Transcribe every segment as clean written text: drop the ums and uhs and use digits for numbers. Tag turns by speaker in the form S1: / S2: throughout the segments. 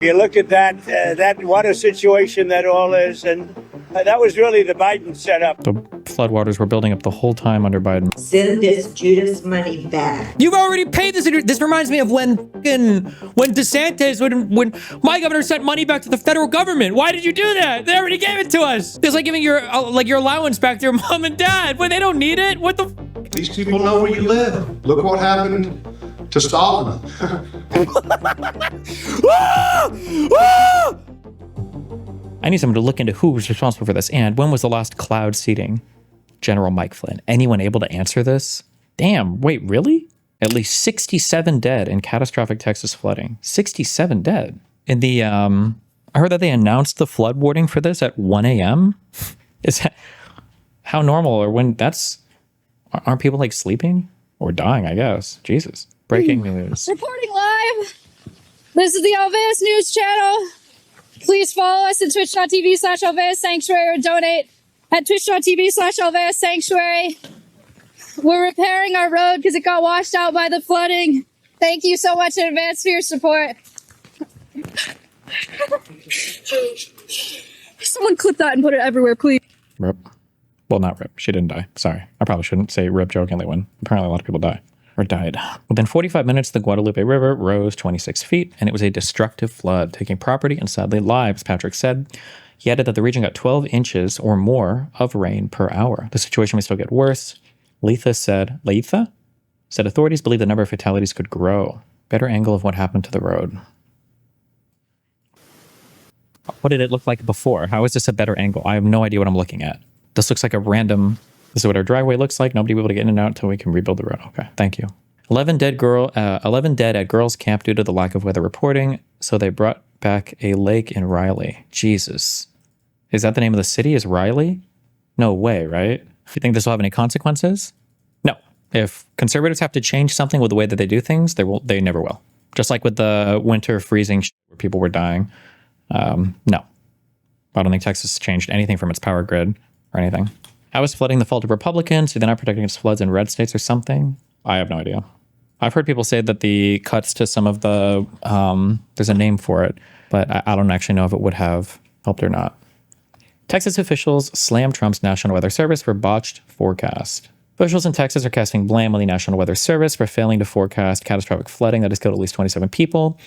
S1: You look at that water situation that all is, and that was really the Biden setup.
S2: The floodwaters were building up the whole time under Biden.
S3: Send this Judas money back.
S4: You've already paid this. This reminds me of when DeSantis, when my governor sent money back to the federal government. Why did you do that? They already gave it to us. It's like giving your allowance back to your mom and dad when they don't need it. What the?
S5: These people know where you live. Look what happened to Stalin.
S2: I need someone to look into who was responsible for this and when was the last cloud seeding? General Mike Flynn. Anyone able to answer this? Damn, wait, really? At least 67 dead in catastrophic Texas flooding. 67 dead. In the, I heard that they announced the flood warning for this at 1 a.m. Is that, how normal or when aren't people like sleeping? Or dying, I guess. Jesus. Breaking news.
S6: Reporting live. This is the Alveus News Channel. Please follow us at twitch.tv/Alveus Sanctuary or donate at twitch.tv/Alveus Sanctuary. We're repairing our road because it got washed out by the flooding. Thank you so much in advance for your support. Someone clip that and put it everywhere, please.
S2: Rip. Well, not rip. She didn't die. Sorry. I probably shouldn't say rip jokingly when apparently a lot of people die. Or died. Within 45 minutes, the Guadalupe River rose 26 feet, and it was a destructive flood, taking property and sadly lives, Patrick said. He added that the region got 12 inches or more of rain per hour. The situation may still get worse. Letha said authorities believe the number of fatalities could grow. Better angle of what happened to the road. What did it look like before? How is this a better angle? I have no idea what I'm looking at. This looks like a random... This is what our driveway looks like. Nobody will be able to get in and out until we can rebuild the road. Okay, thank you. 11 dead at girls' camp due to the lack of weather reporting. So they brought back a lake in Riley. Jesus. Is that the name of the city? Is Riley? No way, right? You think this will have any consequences? No. If conservatives have to change something with the way that they do things, they never will. Just like with the winter freezing where people were dying. No. I don't think Texas changed anything from its power grid or anything. How is flooding the fault of Republicans? Do they not protect against floods in red states or something? I have no idea. I've heard people say that the cuts to some of the, there's a name for it, but I don't actually know if it would have helped or not. Texas officials slam Trump's National Weather Service for botched forecast. Officials in Texas are casting blame on the National Weather Service for failing to forecast catastrophic flooding that has killed at least 27 people.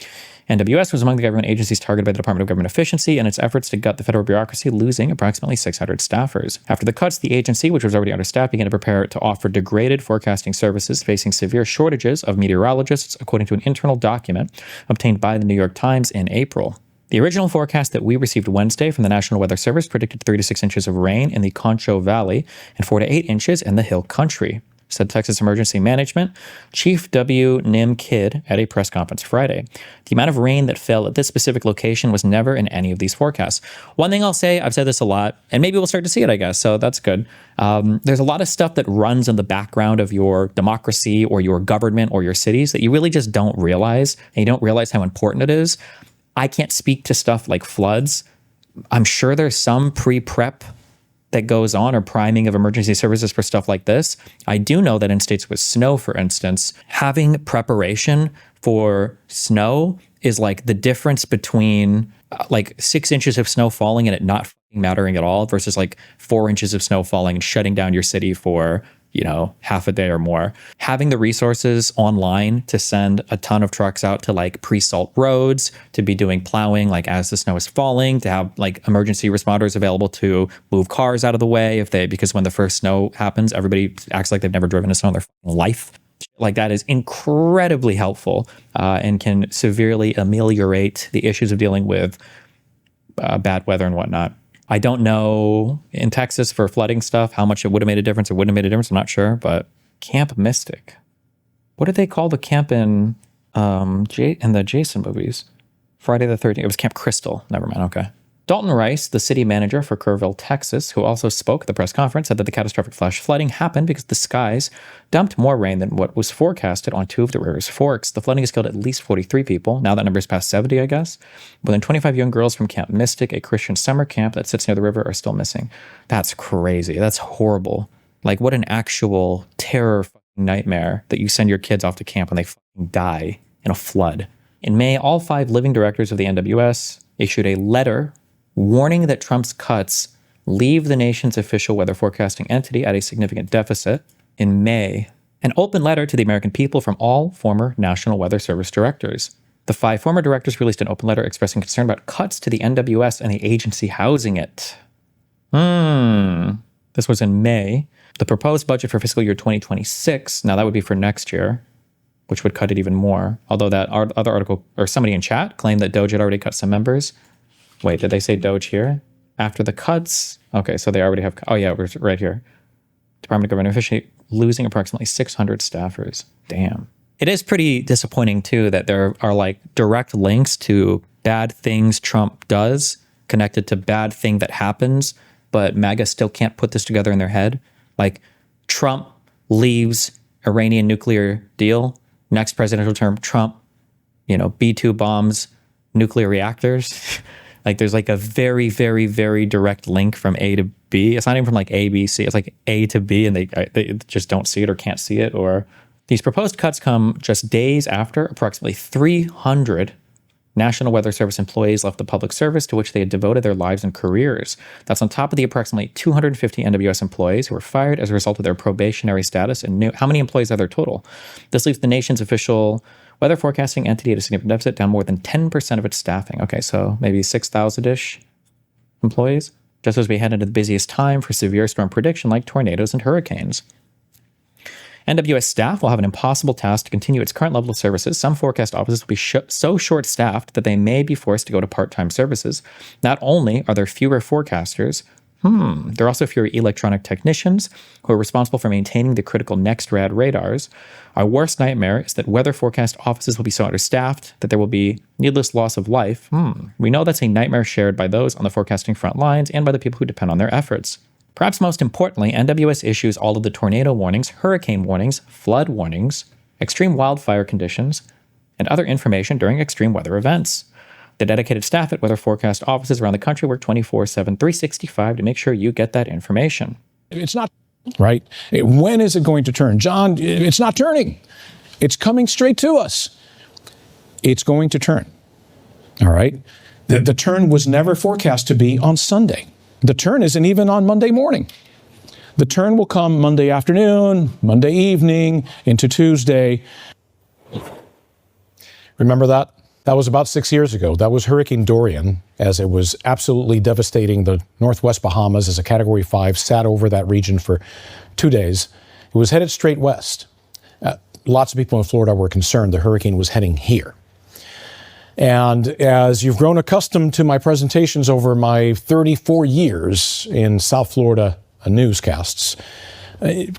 S2: NWS was among the government agencies targeted by the Department of Government Efficiency in its efforts to gut the federal bureaucracy, losing approximately 600 staffers. After the cuts, the agency, which was already understaffed, began to prepare to offer degraded forecasting services, facing severe shortages of meteorologists, according to an internal document obtained by the New York Times in April. The original forecast that we received Wednesday from the National Weather Service predicted 3 to 6 inches of rain in the Concho Valley and 4 to 8 inches in the Hill Country, said Texas Emergency Management Chief W. Nim Kidd at a press conference Friday. The amount of rain that fell at this specific location was never in any of these forecasts. One thing I'll say, I've said this a lot, and maybe we'll start to see it, I guess, so that's good. There's a lot of stuff that runs in the background of your democracy or your government or your cities that you really just don't realize, and you don't realize how important it is. I can't speak to stuff like floods. I'm sure there's some pre-prep that goes on or priming of emergency services for stuff like this. I do know that in states with snow, for instance, having preparation for snow is like the difference between like 6 inches of snow falling and it not mattering at all versus like 4 inches of snow falling and shutting down your city for, half a day or more. Having the resources online to send a ton of trucks out to like pre-salt roads, to be doing plowing like as the snow is falling, to have like emergency responders available to move cars out of the way because when the first snow happens, everybody acts like they've never driven a snow in their life. Like that is incredibly helpful and can severely ameliorate the issues of dealing with bad weather and whatnot. I don't know in Texas for flooding stuff how much it would have made a difference or wouldn't have made a difference. I'm not sure, but Camp Mystic. What did they call the camp in the Jason movies? Friday the 13th. It was Camp Crystal. Never mind. Okay. Dalton Rice, the city manager for Kerrville, Texas, who also spoke at the press conference, said that the catastrophic flash flooding happened because the skies dumped more rain than what was forecasted on 2 of the river's forks. The flooding has killed at least 43 people. Now that number is past 70, I guess. More than 25 young girls from Camp Mystic, a Christian summer camp that sits near the river, are still missing. That's crazy. That's horrible. Like, what an actual terror nightmare that you send your kids off to camp and they fucking die in a flood. In May, all 5 living directors of the NWS issued a letter warning that Trump's cuts leave the nation's official weather forecasting entity at a significant deficit. In May, an open letter to the American people from all former National Weather Service directors. The 5 former directors released an open letter expressing concern about cuts to the NWS and the agency housing it. This was in May. The proposed budget for fiscal year 2026, now that would be for next year, which would cut it even more. Although that other article, or somebody in chat, claimed that Doge had already cut some members. Wait, did they say Doge here? After the cuts? Okay, so they already have, oh yeah, it was right here. Department of Government officially losing approximately 600 staffers. Damn. It is pretty disappointing too that there are like direct links to bad things Trump does connected to bad thing that happens, but MAGA still can't put this together in their head. Like Trump leaves Iranian nuclear deal, next presidential term, Trump, B-2 bombs nuclear reactors. Like there's like a very, very, very direct link from A to B. It's not even from like A, B, C. It's like A to B, and they just don't see it or can't see it. Or these proposed cuts come just days after approximately 300 National Weather Service employees left the public service to which they had devoted their lives and careers. That's on top of the approximately 250 NWS employees who were fired as a result of their probationary status. And how many employees are there total? This leaves the nation's official weather forecasting entity at a significant deficit, down more than 10% of its staffing. Okay, so maybe 6,000-ish employees, just as we head into the busiest time for severe storm prediction like tornadoes and hurricanes. NWS staff will have an impossible task to continue its current level of services. Some forecast offices will be so short-staffed that they may be forced to go to part-time services. Not only are there fewer forecasters, there are also fewer electronic technicians who are responsible for maintaining the critical NextRad radars. Our worst nightmare is that weather forecast offices will be so understaffed that there will be needless loss of life. We know that's a nightmare shared by those on the forecasting front lines and by the people who depend on their efforts. Perhaps most importantly, NWS issues all of the tornado warnings, hurricane warnings, flood warnings, extreme wildfire conditions, and other information during extreme weather events. The dedicated staff at weather forecast offices around the country work 24/7, 365 to make sure you get that information.
S7: It's not, right? When is it going to turn? John, it's not turning. It's coming straight to us. It's going to turn, all right? The turn was never forecast to be on Sunday. The turn isn't even on Monday morning. The turn will come Monday afternoon, Monday evening, into Tuesday. Remember that? That was about 6 years ago. That was Hurricane Dorian, as it was absolutely devastating the Northwest Bahamas as a Category 5, sat over that region for 2 days. It was headed straight west. Lots of people in Florida were concerned the hurricane was heading here. And as you've grown accustomed to my presentations over my 34 years in South Florida newscasts,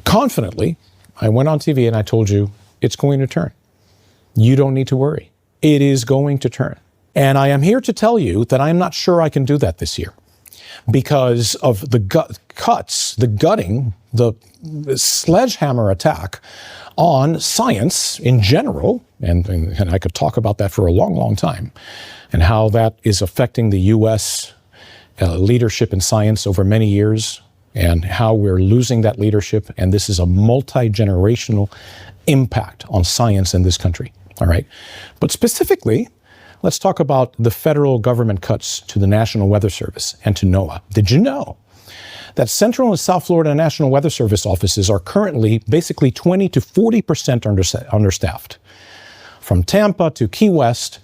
S7: confidently, I went on TV and I told you, it's going to turn. You don't need to worry. It is going to turn. And I am here to tell you that I am not sure I can do that this year because of the cuts, the gutting, the sledgehammer attack on science in general, and I could talk about that for a long, long time, and how that is affecting the U.S. Leadership in science over many years, and how we're losing that leadership, and this is a multi-generational impact on science in this country, all right? But specifically, let's talk about the federal government cuts to the National Weather Service and to NOAA. Did you know that Central and South Florida National Weather Service offices are currently basically 20 to 40% understaffed? From Tampa to Key West,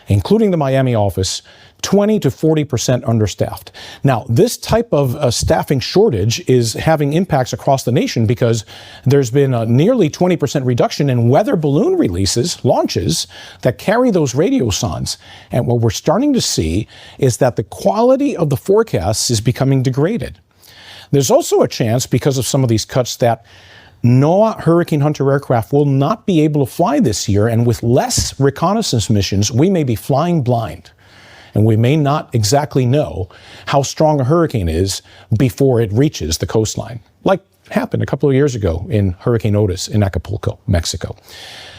S7: including the Miami office, 20 to 40% understaffed. Now, this type of staffing shortage is having impacts across the nation because there's been a nearly 20% reduction in weather balloon launches that carry those radiosondes. And what we're starting to see is that the quality of the forecasts is becoming degraded. There's also a chance, because of some of these cuts, that NOAA Hurricane Hunter aircraft will not be able to fly this year, and with less reconnaissance missions, we may be flying blind. And we may not exactly know how strong a hurricane is before it reaches the coastline, like happened a couple of years ago in Hurricane Otis in Acapulco, Mexico.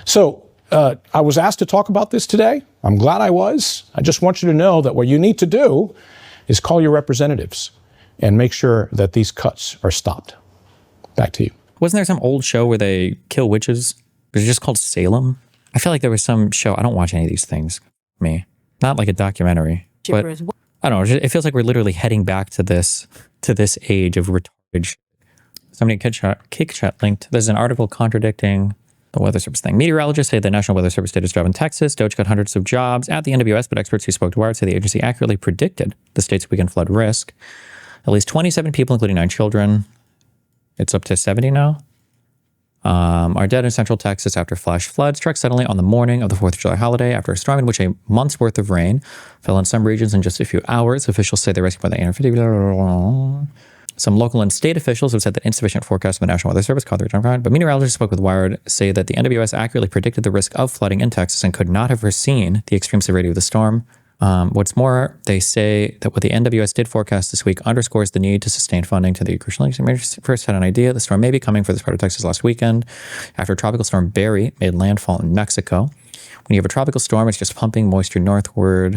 S7: So I was asked to talk about this today. I'm glad I was. I just want you to know that what you need to do is call your representatives and make sure that these cuts are stopped. Back to you.
S2: Wasn't there some old show where they kill witches? Was it just called Salem? I feel like there was some show. I don't watch any of these things. Me, not like a documentary, but I don't know. It feels like we're literally heading back to this age of retarded shit. Somebody kick chat linked. There's an article contradicting the Weather Service thing. Meteorologists say the National Weather Service did its job in Texas. Doge cut hundreds of jobs at the NWS, but experts who spoke to Wired say the agency accurately predicted the state's weekend flood risk. At least 27 people, including 9 children. It's up to 70 now. Are dead in central Texas after flash floods struck suddenly on the morning of the 4th of July holiday after a storm in which a month's worth of rain fell in some regions in just a few hours. Officials say they rescued more than 850. Some local and state officials have said that insufficient forecasts from the National Weather Service caused the return of but meteorologists spoke with Wired say that the NWS accurately predicted the risk of flooding in Texas and could not have foreseen the extreme severity of the storm. What's more, they say that what the NWS did forecast this week underscores the need to sustain funding to the crucial emergency. First had an idea the storm may be coming for this part of Texas last weekend after Tropical Storm Barry made landfall in Mexico. When you have a tropical storm, it's just pumping moisture northward.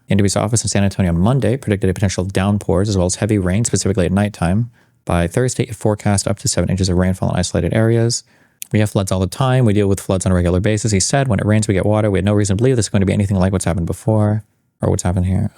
S2: The NWS office in San Antonio on Monday predicted a potential downpours as well as heavy rain, specifically at nighttime. By Thursday, it forecast up to 7 inches of rainfall in isolated areas. We have floods all the time. We deal with floods on a regular basis. He said, when it rains, we get water. We had no reason to believe this is going to be anything like what's happened before. Or what's happened here.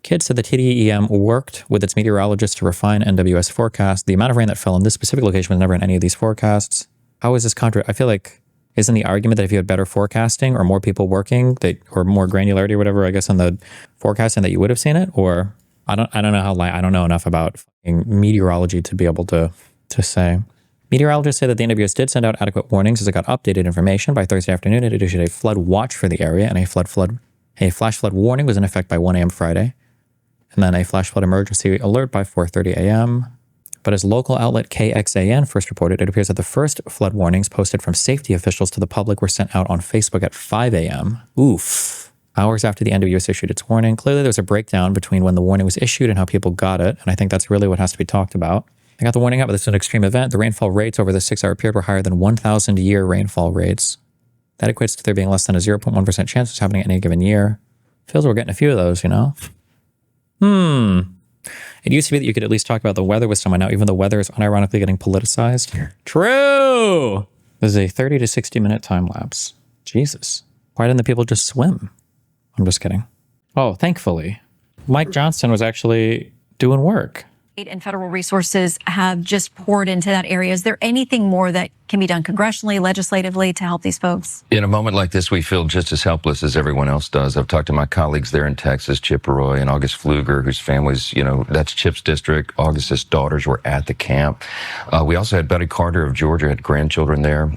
S2: Kids said the TDEM worked with its meteorologists to refine NWS forecast. The amount of rain that fell in this specific location was never in any of these forecasts. How is this I feel like, isn't the argument that if you had better forecasting or more people working, or more granularity or whatever, I guess, on the forecasting, that you would have seen it? Or I don't know I don't know enough about meteorology to be able to say. Meteorologists say that the NWS did send out adequate warnings as it got updated information. By Thursday afternoon, it issued a flood watch for the area, and a flash flood warning was in effect by 1 a.m. Friday, and then a flash flood emergency alert by 4:30 a.m. But as local outlet KXAN first reported, it appears that the first flood warnings posted from safety officials to the public were sent out on Facebook at 5 a.m. Oof. Hours after the NWS issued its warning. Clearly, there was a breakdown between when the warning was issued and how people got it, and I think that's really what has to be talked about. I got the warning out, but this is an extreme event. The rainfall rates over the 6-hour period were higher than 1,000-year rainfall rates. That equates to there being less than a 0.1% chance of happening in any given year. Feels we're getting a few of those, you know? It used to be that you could at least talk about the weather with someone. Now even the weather is unironically getting politicized. True! This is a 30 to 60 minute time lapse. Jesus. Why didn't the people just swim? I'm just kidding. Oh, thankfully, Mike Johnston was actually doing work.
S8: And federal resources have just poured into that area. Is there anything more that can be done congressionally, legislatively to help these folks?
S9: In a moment like this, we feel just as helpless as everyone else does. I've talked to my colleagues there in Texas, Chip Roy and August Pfluger, whose families, that's Chip's district. August's daughters were at the camp. We also had Betty Carter of Georgia, had grandchildren there.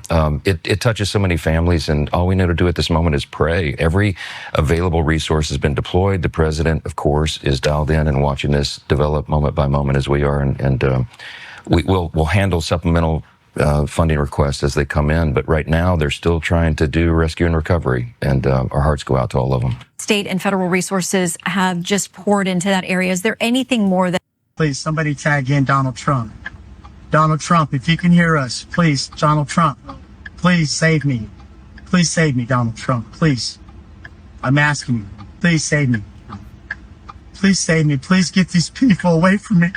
S9: It touches so many families, and all we know to do at this moment is pray. Every available resource has been deployed. The president, of course, is dialed in and watching this develop moment by moment as we are, and we'll handle supplemental funding requests as they come in, but right now they're still trying to do rescue and recovery, and our hearts go out to all of them.
S8: State and federal resources have just poured into that area. Is there anything more that...
S10: Please, somebody tag in Donald Trump. Donald Trump, if you can hear us, please, Donald Trump, please save me. Please save me, Donald Trump, please. I'm asking you, please save me. Please save me. Please get these people away from me.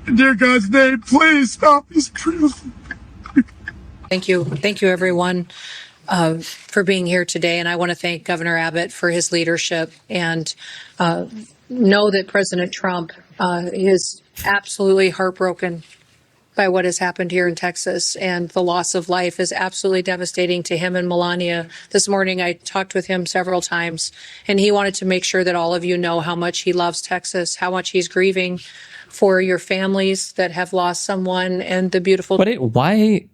S10: In dear God's name, please stop this truth.
S11: Thank you. Thank you, everyone, for being here today. And I want to thank Governor Abbott for his leadership, and know that President Trump is absolutely heartbroken by what has happened here in Texas, and the loss of life is absolutely devastating to him and Melania. This morning, I talked with him several times, and he wanted to make sure that all of you know how much he loves Texas, how much he's grieving for your families that have lost someone, and the beautiful...
S2: But why,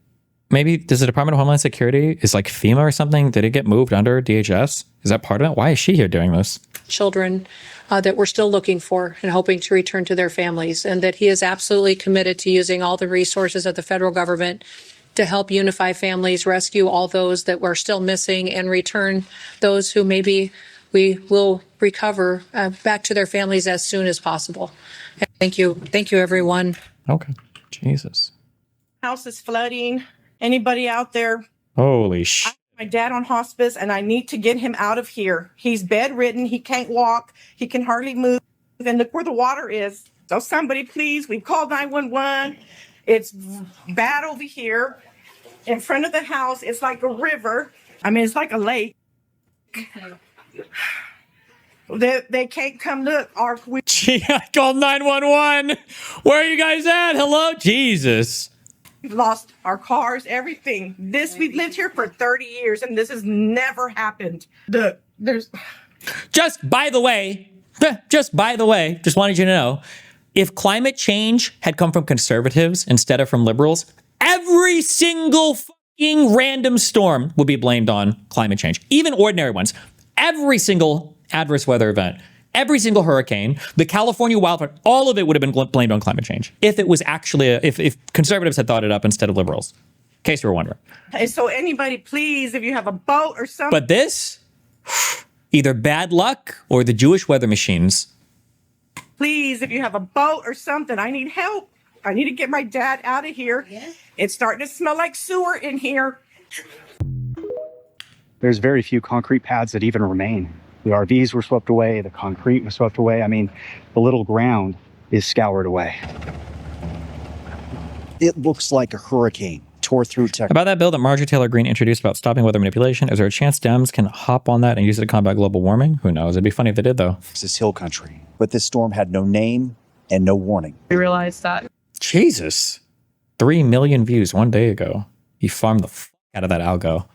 S2: maybe, does the Department of Homeland Security, is like FEMA or something, did it get moved under DHS? Is that part of it? Why is she here doing this?
S11: Children that we're still looking for and hoping to return to their families, and that he is absolutely committed to using all the resources of the federal government to help unify families, rescue all those that were still missing, and return those who maybe we will recover back to their families as soon as possible. Thank you. Thank you, everyone.
S2: Okay. Jesus.
S12: House is flooding. Anybody out there?
S2: Holy shit.
S12: My dad on hospice, and I need to get him out of here. He's bedridden. He can't walk. He can hardly move. And look where the water is. So somebody, please, we've called 911. It's bad over here. in front of the house. It's like a river. I mean, it's like a lake. They can't come look.
S4: Gee, I called 911. Where are you guys at? Hello? Jesus.
S12: We've lost our cars, everything. We've lived here for 30 years and this has never happened.
S4: Just by the way, just wanted you to know, if climate change had come from conservatives instead of from liberals, every single fucking random storm would be blamed on climate change. Even ordinary ones. Every single adverse weather event, every single hurricane, the California wildfire, all of it would have been blamed on climate change. If it was actually, if conservatives had thought it up instead of liberals. In case you were wondering.
S12: And so anybody, please, if you have a boat or something.
S4: But this, either bad luck or the Jewish weather machines.
S12: Please, if you have a boat or something, I need help. I need to get my dad out of here. It's starting to smell like sewer in here.
S13: There's very few concrete pads that even remain. The RVs were swept away, the concrete was swept away. I mean, the little ground is scoured away.
S14: It looks like a hurricane tore through Texas.
S2: About that bill that Marjorie Taylor Greene introduced about stopping weather manipulation, is there a chance Dems can hop on that and use it to combat global warming? Who knows? It'd be funny if they did, though.
S14: Texas hill country. But this storm had no name and no warning.
S15: We realized that.
S2: Jesus. 3 million views one day ago. He farmed the out of that algo.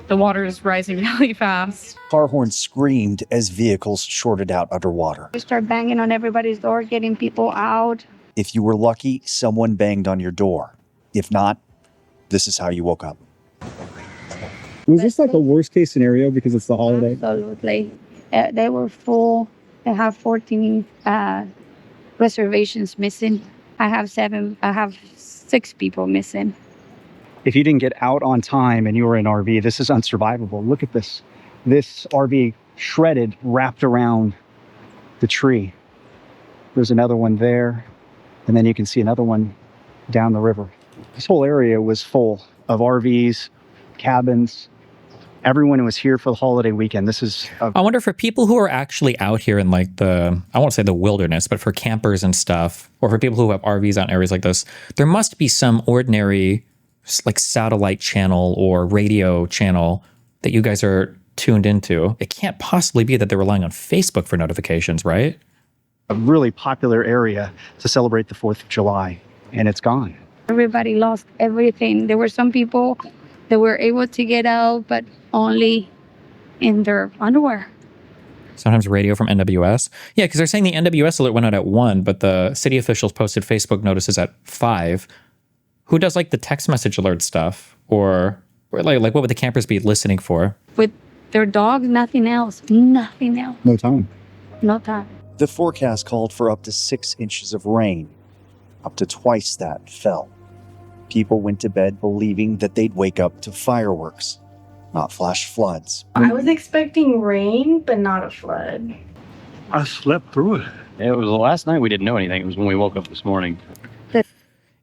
S15: The water is rising really fast.
S14: Car horns screamed as vehicles shorted out underwater.
S16: We start banging on everybody's door, getting people out.
S14: If you were lucky, someone banged on your door. If not, this is how you woke up.
S13: Was this like a worst case scenario because it's the holiday?
S16: Absolutely. They were full. They have 14 reservations missing. I have 6 people missing.
S13: If you didn't get out on time and you were in an RV, this is unsurvivable. Look at this. This RV shredded, wrapped around the tree. There's another one there. And then you can see another one down the river. This whole area was full of RVs, cabins. Everyone was here for the holiday weekend.
S2: I wonder for people who are actually out here in like I won't say the wilderness, but for campers and stuff, or for people who have RVs out in areas like this, there must be some ordinary like satellite channel or radio channel that you guys are tuned into. It can't possibly be that they're relying on Facebook for notifications, right?
S13: A really popular area to celebrate the 4th of July, and it's gone.
S16: Everybody lost everything. There were some people that were able to get out, but only in their underwear.
S2: Sometimes radio from NWS. Yeah, because they're saying the NWS alert went out at 1, but the city officials posted Facebook notices at 5. Who does like the text message alert stuff? Or like what would the campers be listening for?
S16: With their dogs, nothing else. Nothing else.
S13: No time.
S16: No time.
S14: The forecast called for up to 6 inches of rain. Up to twice that fell. People went to bed believing that they'd wake up to fireworks, not flash floods.
S17: I was expecting rain, but not a flood.
S18: I slept through it. It was the last night we didn't know anything. It was when we woke up this morning.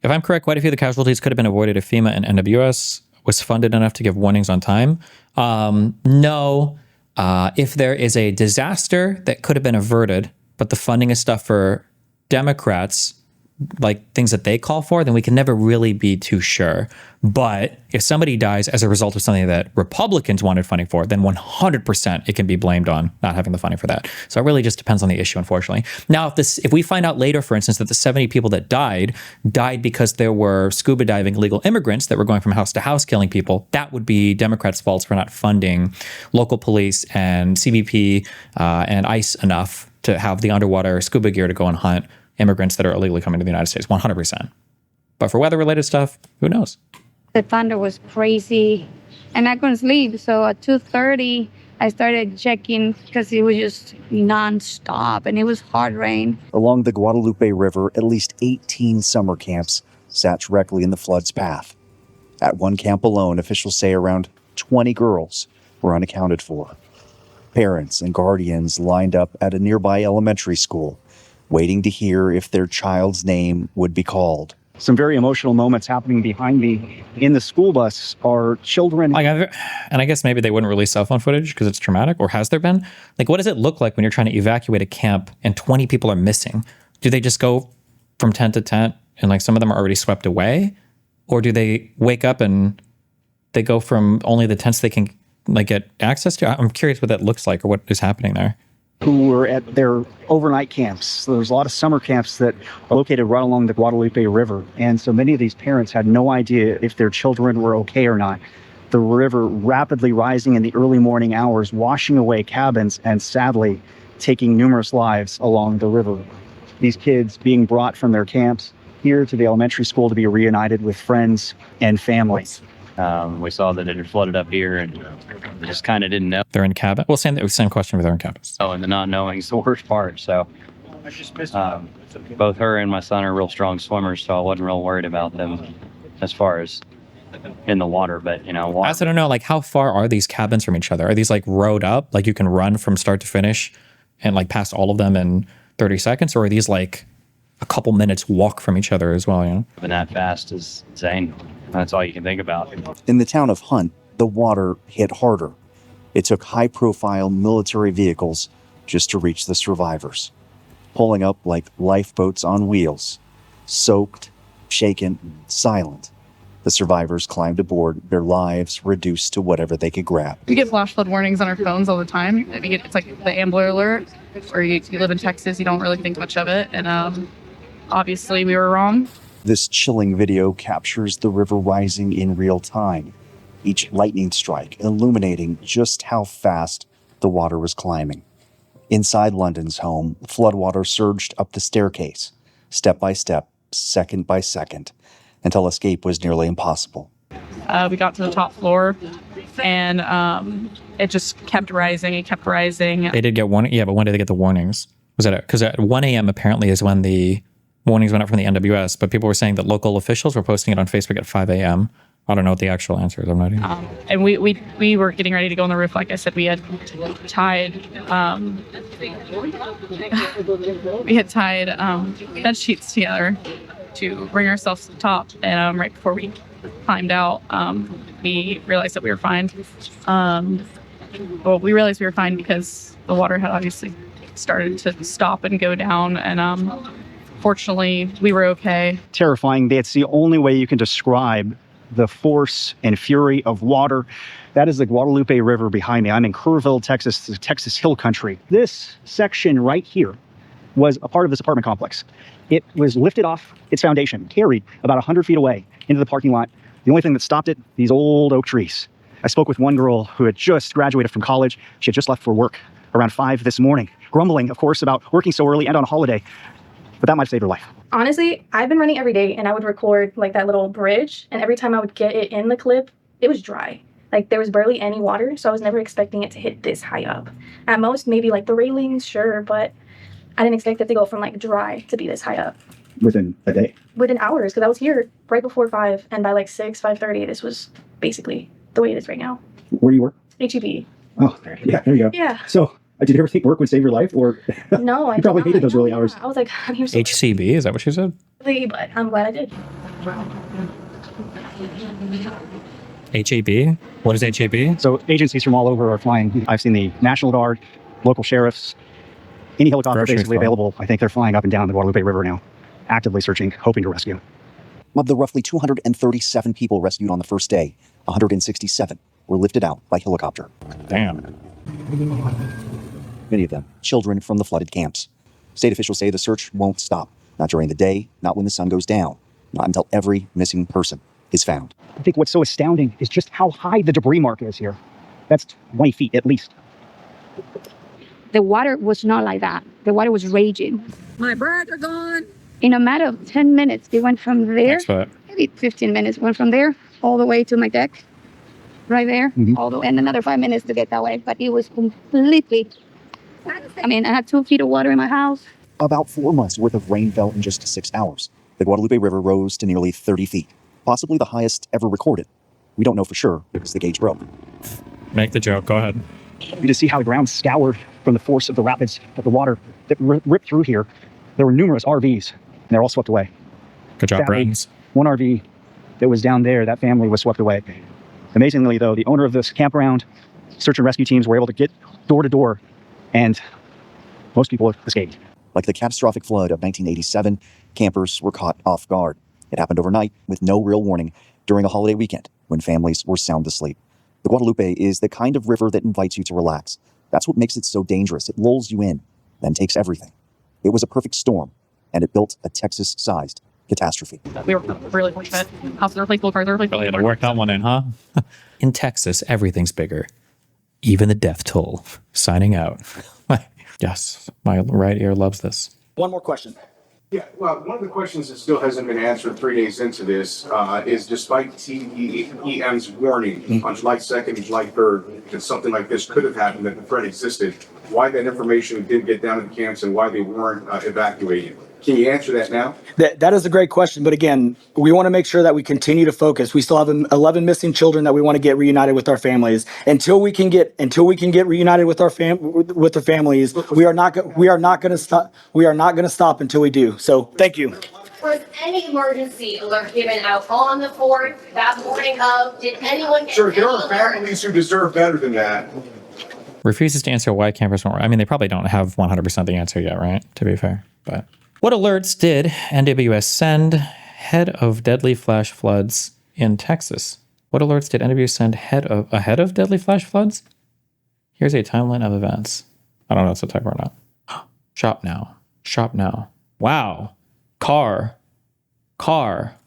S2: If I'm correct, quite a few of the casualties could have been avoided if FEMA and NWS was funded enough to give warnings on time. No. If there is a disaster that could have been averted, but the funding is stuff for Democrats, like things that they call for, then we can never really be too sure. But if somebody dies as a result of something that Republicans wanted funding for, then 100% it can be blamed on not having the funding for that. So it really just depends on the issue, unfortunately. Now, if we find out later, for instance, that the 70 people that died because there were scuba diving illegal immigrants that were going from house to house killing people, that would be Democrats' faults for not funding local police and CBP and ICE enough to have the underwater scuba gear to go and hunt immigrants that are illegally coming to the United States, 100%. But for weather-related stuff, who knows?
S16: The thunder was crazy, and I couldn't sleep. So at 2:30, I started checking because it was just nonstop, and it was hard rain.
S14: Along the Guadalupe River, at least 18 summer camps sat directly in the flood's path. At one camp alone, officials say around 20 girls were unaccounted for. Parents and guardians lined up at a nearby elementary school, waiting to hear if their child's name would be called.
S13: Some very emotional moments happening behind me. In the school bus are children.
S2: And I guess maybe they wouldn't release cell phone footage because it's traumatic, or has there been? Like, what does it look like when you're trying to evacuate a camp and 20 people are missing? Do they just go from tent to tent and like some of them are already swept away? Or do they wake up and they go from only the tents they can like get access to? I'm curious what that looks like or what is happening there.
S13: Who were at their overnight camps. So there's a lot of summer camps that are located right along the Guadalupe River. And so many of these parents had no idea if their children were okay or not. The river rapidly rising in the early morning hours, washing away cabins and sadly taking numerous lives along the river. These kids being brought from their camps here to the elementary school to be reunited with friends and families.
S18: We saw that it had flooded up here and just kind of didn't know.
S2: They're in cabin. Well, same question with they're in cabins.
S18: Oh, and the not knowing is the worst part. So both her and my son are real strong swimmers, so I wasn't real worried about them as far as in the water. But, you know,
S2: I also don't know, like, how far are these cabins from each other? Are these like rowed up? Like you can run from start to finish and like past all of them in 30 seconds? Or are these like a couple minutes walk from each other as well, you know?
S18: But that fast is insane. That's all you can think about.
S14: In the town of Hunt, the water hit harder. It took high-profile military vehicles just to reach the survivors, pulling up like lifeboats on wheels, soaked, shaken, silent. The survivors climbed aboard, their lives reduced to whatever they could grab.
S15: We get flash flood warnings on our phones all the time. It's like the Ambler Alert, or you live in Texas, you don't really think much of it. And obviously we were wrong.
S14: This chilling video captures the river rising in real time, each lightning strike illuminating just how fast the water was climbing. Inside London's home, floodwater surged up the staircase, step by step, second by second, until escape was nearly impossible.
S15: We got to the top floor, and it just kept rising. It kept rising.
S2: They did get warning. Yeah, but when did they get the warnings? Was that because at 1 a.m. apparently is when the warnings went out from the NWS, but people were saying that local officials were posting it on Facebook at 5 a.m. I don't know what the actual answer is. I'm not even.
S15: And we were getting ready to go on the roof. Like I said, we had tied bed sheets together to bring ourselves to the top. And right before we climbed out, we realized that we were fine. Well, we realized we were fine because the water had obviously started to stop and go down. And fortunately, we were okay.
S13: Terrifying. It's the only way you can describe the force and fury of water. That is the Guadalupe River behind me. I'm in Kerrville, Texas, the Texas Hill Country. This section right here was a part of this apartment complex. It was lifted off its foundation, carried about 100 feet away into the parking lot. The only thing that stopped it, these old oak trees. I spoke with one girl who had just graduated from college. She had just left for work around 5 this morning, grumbling, of course, about working so early and on a holiday. But that might have saved her life.
S17: Honestly, I've been running every day and I would record like that little bridge, and every time I would get it in the clip, it was dry. Like there was barely any water, so I was never expecting it to hit this high up. At most, maybe like the railings, sure, but I didn't expect it to go from like dry to be this high up.
S13: Within a day?
S17: Within hours, because I was here right before 5, and by like 5:30, this was basically the way it is right now.
S13: Where do you work?
S17: HEB.
S13: Oh, yeah, there you go.
S17: Yeah.
S13: So, did you ever think work would save your life, or
S17: No, I
S13: you probably
S17: did
S13: hated
S17: not.
S13: those early hours?
S17: I was like, I'm here so
S2: HCB, is that what she said?
S17: early, but I'm glad I did.
S2: HAB? What is HAB?
S13: So agencies from all over are flying. I've seen the National Guard, local sheriffs, any helicopter basically available. I think they're flying up and down the Guadalupe River now, actively searching, hoping to rescue.
S14: Of the roughly 237 people rescued on the first day, 167 were lifted out by helicopter.
S2: Damn.
S14: Many of them children from the flooded camps. State officials say the search won't stop. Not during the day, not when the sun goes down, not until every missing person is found.
S13: I think what's so astounding is just how high the debris mark is here. That's 20 feet at least.
S16: The water was not like that. The water was raging.
S11: My bras are gone.
S16: In a matter of 10 minutes, it went from there, maybe 15 minutes, went from there all the way to my deck, right there, all the way, and another 5 minutes to get that way. But it was completely, I mean, I had 2 feet of water in my house.
S14: About 4 months worth of rain fell in just 6 hours. The Guadalupe River rose to nearly 30 feet, possibly the highest ever recorded. We don't know for sure because the gauge broke.
S2: Make the joke, go ahead.
S13: You just see how the ground scoured from the force of the rapids of the water that ripped through here. There were numerous RVs, and they're all swept away.
S2: Good job, Brandons.
S13: One RV that was down there, that family was swept away. Amazingly, though, the owner of this campground, search and rescue teams were able to get door to door, and most people escaped.
S14: Like the catastrophic flood of 1987, campers were caught off guard. It happened overnight with no real warning during a holiday weekend. when families were sound asleep. The Guadalupe is the kind of river that invites you to relax. That's what makes it so dangerous. It lulls you in, then takes everything. It was a perfect storm, and it built a Texas-sized catastrophe.
S15: We were really fortunate. Houses are replaceable, cars are replaceable.
S2: Really had to work that one in, huh? In Texas, everything's bigger. Even the death toll. Signing out. Yes, my right ear loves this.
S19: One more question.
S5: Yeah, well, one of the questions that still hasn't been answered 3 days into this is despite TEM's warning on July 2nd and July 3rd that something like this could have happened, that the threat existed, why that information didn't get down to the camps and why they weren't evacuated. Can you answer that now?
S19: That is a great question. But again, we want to make sure that we continue to focus. We still have 11 missing children that we want to get reunited with our families. Until we can get reunited with our families, we are not going to stop. We are not going to stop until we do. So thank you.
S20: Was any emergency alert given out on the 4th that morning of? Did anyone get
S5: Sir, there are families who deserve better than that.
S2: Refuses to answer why campers won't. I mean, they probably don't have 100% the answer yet, right? To be fair, but. What alerts did NWS send ahead of deadly flash floods in Texas? What alerts did NWS send ahead of deadly flash floods? Here's a timeline of events. I don't know if it's a typo or not. Shop now. Shop now. Wow. Car.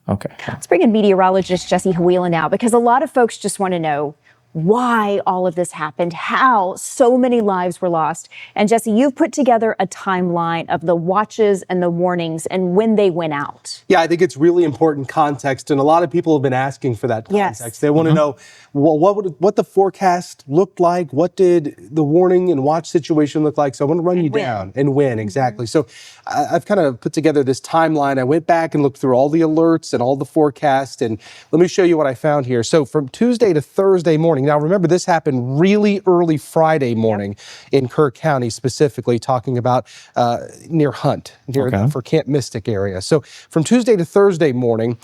S2: Okay.
S21: Let's bring in meteorologist Jesse Huila now, because a lot of folks just want to know why all of this happened, how so many lives were lost. And Jesse, you've put together a timeline of the watches and the warnings and when they went out.
S22: Yeah, I think it's really important context, and a lot of people have been asking for that context. Yes. They want to know what the forecast looked like, what did the warning and watch situation look like. So I want to run you down and when exactly. So I've kind of put together this timeline. I went back and looked through all the alerts and all the forecasts, and let me show you what I found here. So from Tuesday to Thursday morning. Now, remember, this happened really early Friday morning in Kerr County, specifically talking about near Hunt, for Camp Mystic area. So from Tuesday to Thursday morning,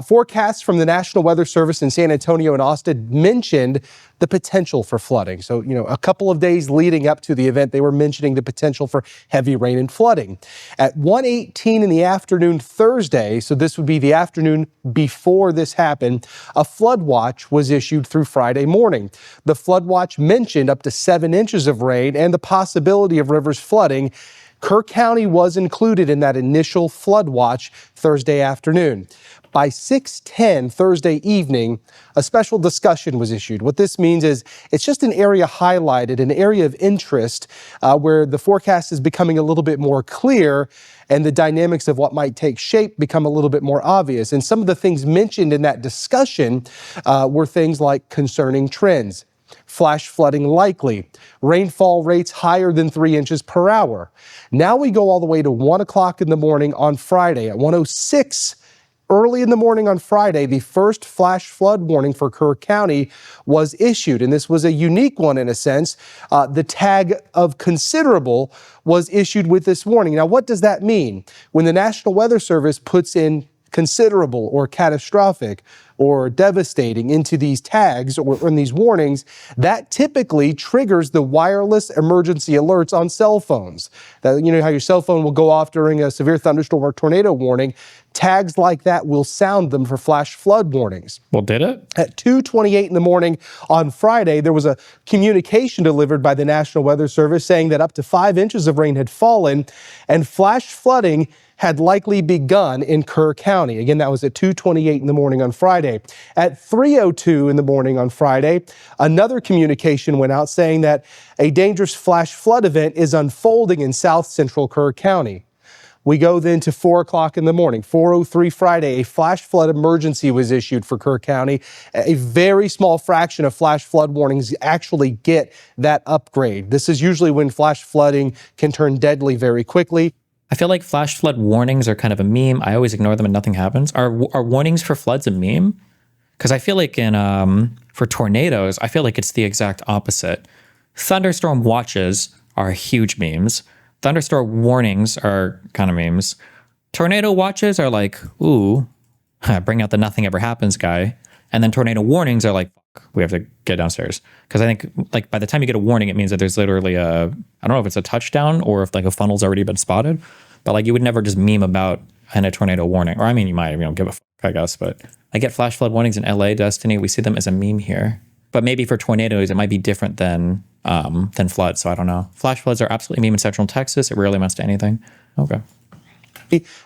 S22: forecasts from the National Weather Service in San Antonio and Austin mentioned the potential for flooding. So, a couple of days leading up to the event, they were mentioning the potential for heavy rain and flooding. At 1:18 in the afternoon Thursday, so this would be the afternoon before this happened, a flood watch was issued through Friday morning. The flood watch mentioned up to 7 inches of rain and the possibility of rivers flooding. Kerr County was included in that initial flood watch Thursday afternoon. By 6:10 Thursday evening, a special discussion was issued. What this means is it's just an area highlighted, an area of interest where the forecast is becoming a little bit more clear and the dynamics of what might take shape become a little bit more obvious. And some of the things mentioned in that discussion were things like concerning trends. Flash flooding likely, rainfall rates higher than 3 inches per hour. Now we go all the way to 1 o'clock in the morning on Friday. At 1:06 early in the morning on Friday, the first flash flood warning for Kerr County was issued, and this was a unique one in a sense. The tag of considerable was issued with this warning. Now, what does that mean? When the National Weather Service puts in considerable or catastrophic or devastating into these tags or in these warnings, that typically triggers the wireless emergency alerts on cell phones. That, you know how your cell phone will go off during a severe thunderstorm or tornado warning. Tags like that will sound them for flash flood warnings.
S2: Well, did it?
S22: At 2:28 in the morning on Friday, there was a communication delivered by the National Weather Service saying that up to 5 inches of rain had fallen and flash flooding had likely begun in Kerr County. Again, that was at 2:28 in the morning on Friday. At 3:02 in the morning on Friday, another communication went out saying that a dangerous flash flood event is unfolding in south central Kerr County. We go then to 4 o'clock in the morning, 4:03 Friday, a flash flood emergency was issued for Kerr County. A very small fraction of flash flood warnings actually get that upgrade. This is usually when flash flooding can turn deadly very quickly.
S2: I feel like flash flood warnings are kind of a meme. I always ignore them and nothing happens. Are warnings for floods a meme? Because I feel like for tornadoes, I feel like it's the exact opposite. Thunderstorm watches are huge memes. Thunderstorm warnings are kind of memes. Tornado watches are like, ooh, bring out the nothing ever happens guy. And then tornado warnings are like, fuck, we have to get downstairs. Because I think like by the time you get a warning, it means that there's literally I don't know if it's a touchdown or if like a funnel's already been spotted. But like you would never just meme about in a tornado warning. Or I mean, you might, give a fuck. I guess, but I get flash flood warnings in LA, Destiny. We see them as a meme here. But maybe for tornadoes, it might be different than floods, so I don't know. Flash floods are absolutely meme in central Texas. It rarely amounts to anything. Okay.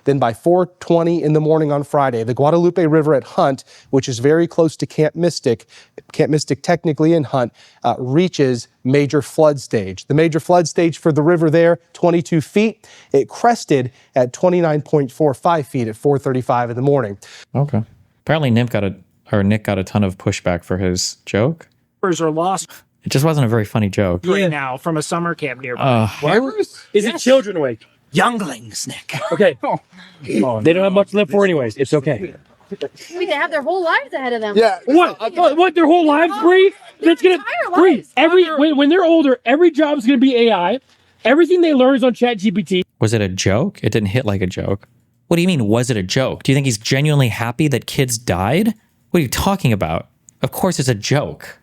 S22: Then by 4:20 in the morning on Friday, the Guadalupe River at Hunt, which is very close to Camp Mystic technically in Hunt, reaches major flood stage. The major flood stage for the river there, 22 feet. It crested at 29.45 feet at 4:35 in the morning.
S2: Okay. Apparently Nick got a ton of pushback for his joke.
S1: Are lost
S2: It just wasn't a very funny joke.
S1: right now from a summer camp nearby.
S3: Is it Children Week?
S1: Younglings, Nick.
S3: Okay. They don't have much to live for anyways. It's okay.
S23: They have their whole lives ahead of them.
S3: Yeah. What? Their whole lives, Bree? That's gonna Bree. When they're older, every job's gonna be AI. Everything they learn is on ChatGPT.
S2: Was it a joke? It didn't hit like a joke. What do you mean, was it a joke? Do you think he's genuinely happy that kids died? What are you talking about? Of course it's a joke.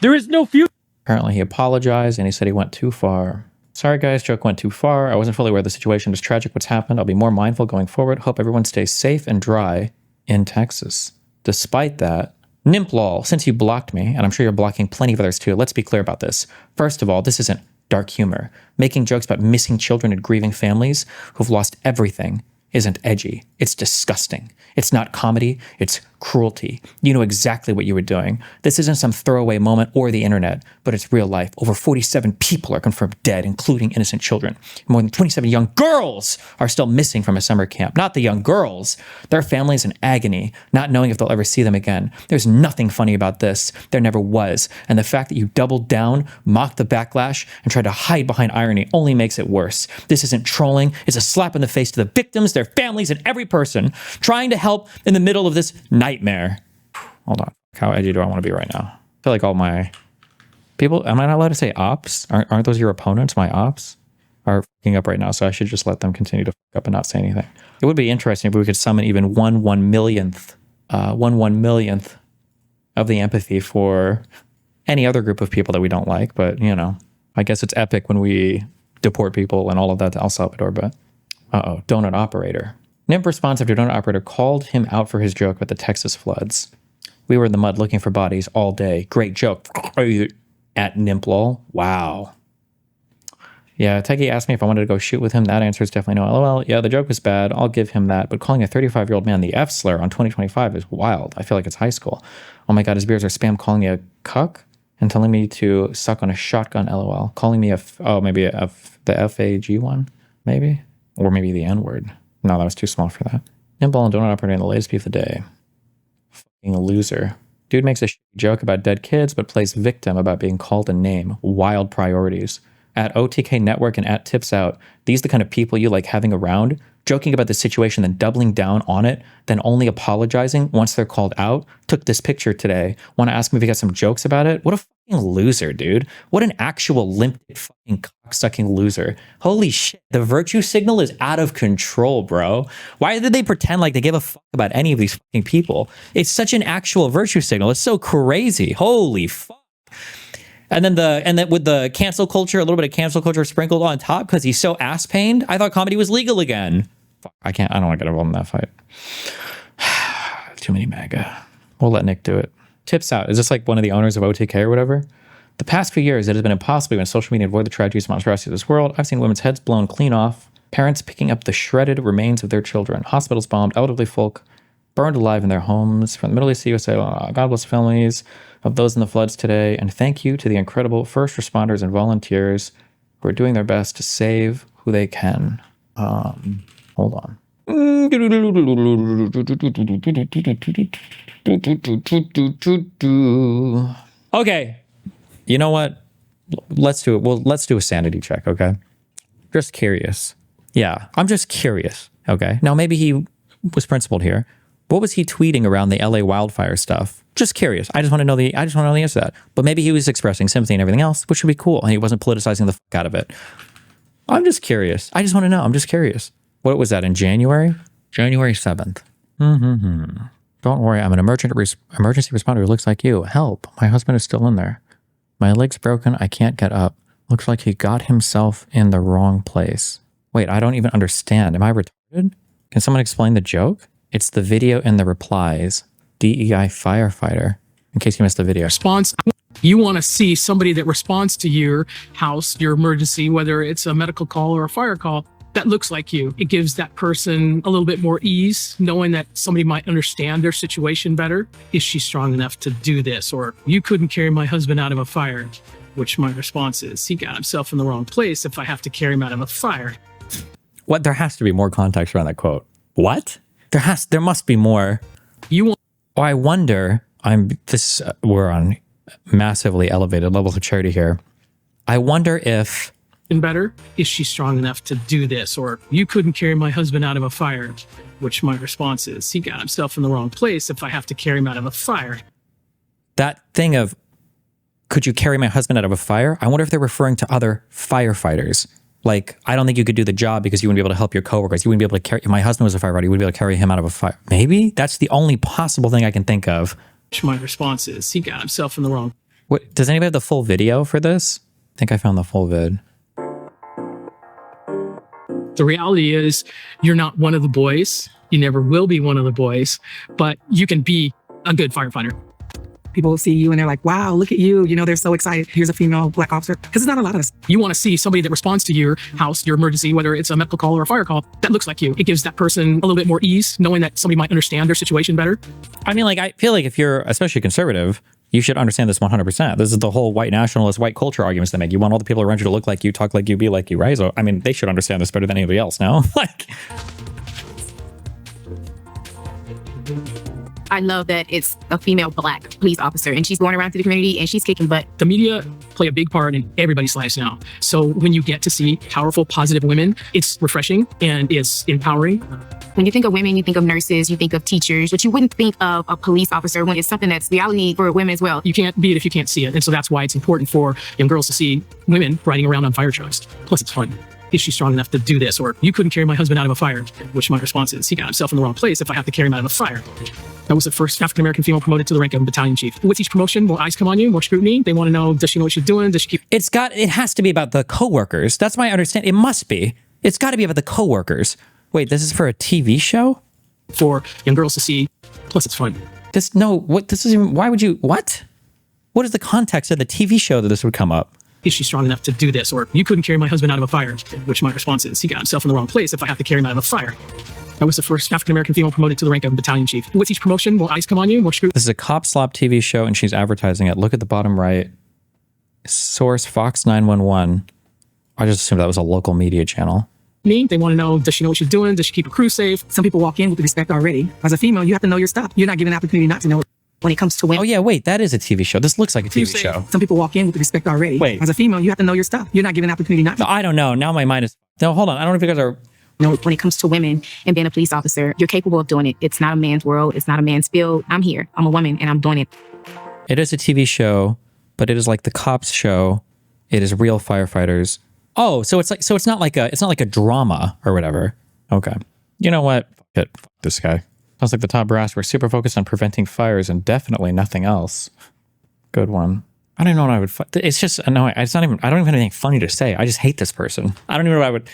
S3: There is no future.
S2: Apparently he apologized and he said he went too far. Sorry guys, joke went too far. I wasn't fully aware of the situation. It's tragic what's happened. I'll be more mindful going forward. Hope everyone stays safe and dry in Texas. Despite that, Nimplol, since you blocked me, and I'm sure you're blocking plenty of others too, let's be clear about this. First of all, this isn't dark humor. Making jokes about missing children and grieving families who've lost everything isn't edgy. It's disgusting. It's not comedy. It's cruelty. You know exactly what you were doing. This isn't some throwaway moment or the internet, but it's real life. Over 47 people are confirmed dead, including innocent children. More than 27 young girls are still missing from a summer camp. Not the young girls. Their families in agony, not knowing if they'll ever see them again. There's nothing funny about this. There never was. And the fact that you doubled down, mocked the backlash, and tried to hide behind irony only makes it worse. This isn't trolling. It's a slap in the face to the victims, their families, and every person trying to help in the middle of this nightmare. Hold on. How edgy do I want to be right now? I feel like all my people, am I not allowed to say ops? Aren't those your opponents? My ops are fucking up right now, so I should just let them continue to fuck up and not say anything. It would be interesting if we could summon even one millionth of the empathy for any other group of people that we don't like, but you know, I guess it's epic when we deport people and all of that to El Salvador, but donut operator. NIMP response after donut operator called him out for his joke about the Texas floods. We were in the mud looking for bodies all day. Great joke. Are you at Nimplol? Wow. Yeah, Techie asked me if I wanted to go shoot with him. That answer is definitely no. LOL. Yeah, the joke was bad. I'll give him that. But calling a 35-year-old man the F slur on 2025 is wild. I feel like it's high school. Oh my God, his beers are spam calling me a cuck and telling me to suck on a shotgun. LOL. Calling me the FAG one, maybe? Or maybe the N-word. No, that was too small for that. Nimble and donut operator in the latest beef of the day. Fucking loser. Dude makes a joke about dead kids, but plays victim about being called a name. Wild priorities. At OTK Network and at Tips Out, these are the kind of people you like having around, joking about the situation, then doubling down on it, then only apologizing once they're called out. Took this picture today. Want to ask me if he got some jokes about it? What a fucking loser, dude. What an actual limp fucking cocksucking loser. Holy shit. The virtue signal is out of control, bro. Why did they pretend like they give a fuck about any of these fucking people? It's such an actual virtue signal. It's so crazy. Holy fuck. And then with the cancel culture, a little bit of cancel culture sprinkled on top because he's so ass pained. I thought comedy was legal again. Fuck, I don't want to get involved in that fight. Too many MAGA. We'll let Nick do it. Tips out. Is this like one of the owners of OTK or whatever? The past few years, it has been impossible on social media to avoid the tragedies and monstrosities of this world. I've seen women's heads blown clean off, parents picking up the shredded remains of their children, hospitals bombed, elderly folk burned alive in their homes. From the Middle East to USA, God bless families of those in the floods today. And thank you to the incredible first responders and volunteers who are doing their best to save who they can. Hold on. Okay. You know what? Let's do it. Well, let's do a sanity check, okay? Just curious. Yeah, I'm just curious, okay? Now, maybe he was principled here. What was he tweeting around the LA wildfire stuff? Just curious. I just want to know the answer to that. But maybe he was expressing sympathy and everything else, which would be cool. And he wasn't politicizing the fuck out of it. I'm just curious. I just want to know. I'm just curious. What was that in January? January 7th. Don't worry. I'm an emergency responder who looks like you. Help. My husband is still in there. My leg's broken. I can't get up. Looks like he got himself in the wrong place. Wait, I don't even understand. Am I retarded? Can someone explain the joke? It's the video and the replies. DEI firefighter. In case you missed the video.
S3: Response. You want to see somebody that responds to your house, your emergency, whether it's a medical call or a fire call, that looks like you. It gives that person a little bit more ease, knowing that somebody might understand their situation better. Is she strong enough to do this? Or you couldn't carry my husband out of a fire, which my response is, he got himself in the wrong place if I have to carry him out of a fire.
S2: What? There has to be more context around that quote. What? There must be more. Oh, I wonder, we're on massively elevated levels of charity here. I wonder if
S3: better, is she strong enough to do this? Or you couldn't carry my husband out of a fire, which my response is, he got himself in the wrong place if I have to carry him out of a fire.
S2: that thing of, could you carry my husband out of a fire? I wonder if they're referring to other firefighters. Like, I don't think you could do the job because you wouldn't be able to help your coworkers. You wouldn't be able to carry, if my husband was a firefighter, you wouldn't be able to carry him out of a fire. Maybe that's the only possible thing I can think of.
S3: My response is, he got himself in the wrong.
S2: What, does anybody have the full video for this? I think I found the full vid.
S3: The reality is, you're not one of the boys. You never will be one of the boys, but you can be a good firefighter.
S6: People see you and they're like, wow, look at you. You know, they're so excited. Here's a female black officer. Because it's not a lot of us.
S3: You want to see somebody that responds to your house, your emergency, whether it's a medical call or a fire call, that looks like you. It gives that person a little bit more ease, knowing that somebody might understand their situation better.
S2: I mean, like, I feel like if you're especially conservative, you should understand this 100%. This is the whole white nationalist, white culture arguments they make. You want all the people around you to look like you, talk like you, be like you, right? So, I mean, they should understand this better than anybody else now. Like,
S7: I love that it's a female black police officer and she's going around to the community and she's kicking butt.
S3: The media play a big part in everybody's lives now. So when you get to see powerful, positive women, it's refreshing and it's empowering.
S7: When you think of women, you think of nurses, you think of teachers, but you wouldn't think of a police officer when it's something that's reality for women as well.
S3: You can't be it if you can't see it. And so that's why it's important for young girls to see women riding around on fire trucks. Plus it's fun. Is she strong enough to do this? Or you couldn't carry my husband out of a fire, which my response is, he got himself in the wrong place if I have to carry him out of a fire. I was the first African-American female promoted to the rank of battalion chief. With each promotion, more eyes come on you, more scrutiny. They want to know, does she know what she's doing? Does she keep...
S2: it has to be about the coworkers. That's my understanding. It must be. It's got to be about the coworkers. Wait, this is for a TV show?
S3: For young girls to see. Plus it's fun.
S2: Why would you, what? What is the context of the TV show that this would come up?
S3: Is she strong enough to do this? Or you couldn't carry my husband out of a fire, which my response is, he got himself in the wrong place if I have to carry him out of a fire. I was the first African-American female promoted to the rank of battalion chief. With each promotion, more eyes come on you, more scrutiny.
S2: This is a cop slop TV show and she's advertising it. Look at the bottom right. Source Fox 911. I just assumed that was a local media channel.
S3: They want to know, does she know what she's doing? Does she keep her crew safe?
S6: Some people walk in with respect already. As a female, you have to know your stuff. You're not given an opportunity not to know. When it comes to women.
S2: Oh yeah, wait, that is a TV show. This looks like a TV show.
S6: Some people walk in with respect already.
S2: Wait.
S6: As a female, you have to know your stuff. You're not given an opportunity not to.
S2: No, I don't know. Now my mind is... No, hold on. I don't know if you guys are...
S7: No, when it comes to women and being a police officer, you're capable of doing it. It's not a man's world. It's not a man's field. I'm here. I'm a woman and I'm doing it.
S2: It is a TV show, but it is like the cops show. It is real firefighters. Oh, so it's not like a drama or whatever. Okay. You know what? Fuck this guy. Sounds like the top brass. We're super focused on preventing fires and definitely nothing else. Good one. I don't even know what I would... It's just annoying. I don't even have anything funny to say. I just hate this person. I don't even know what I would...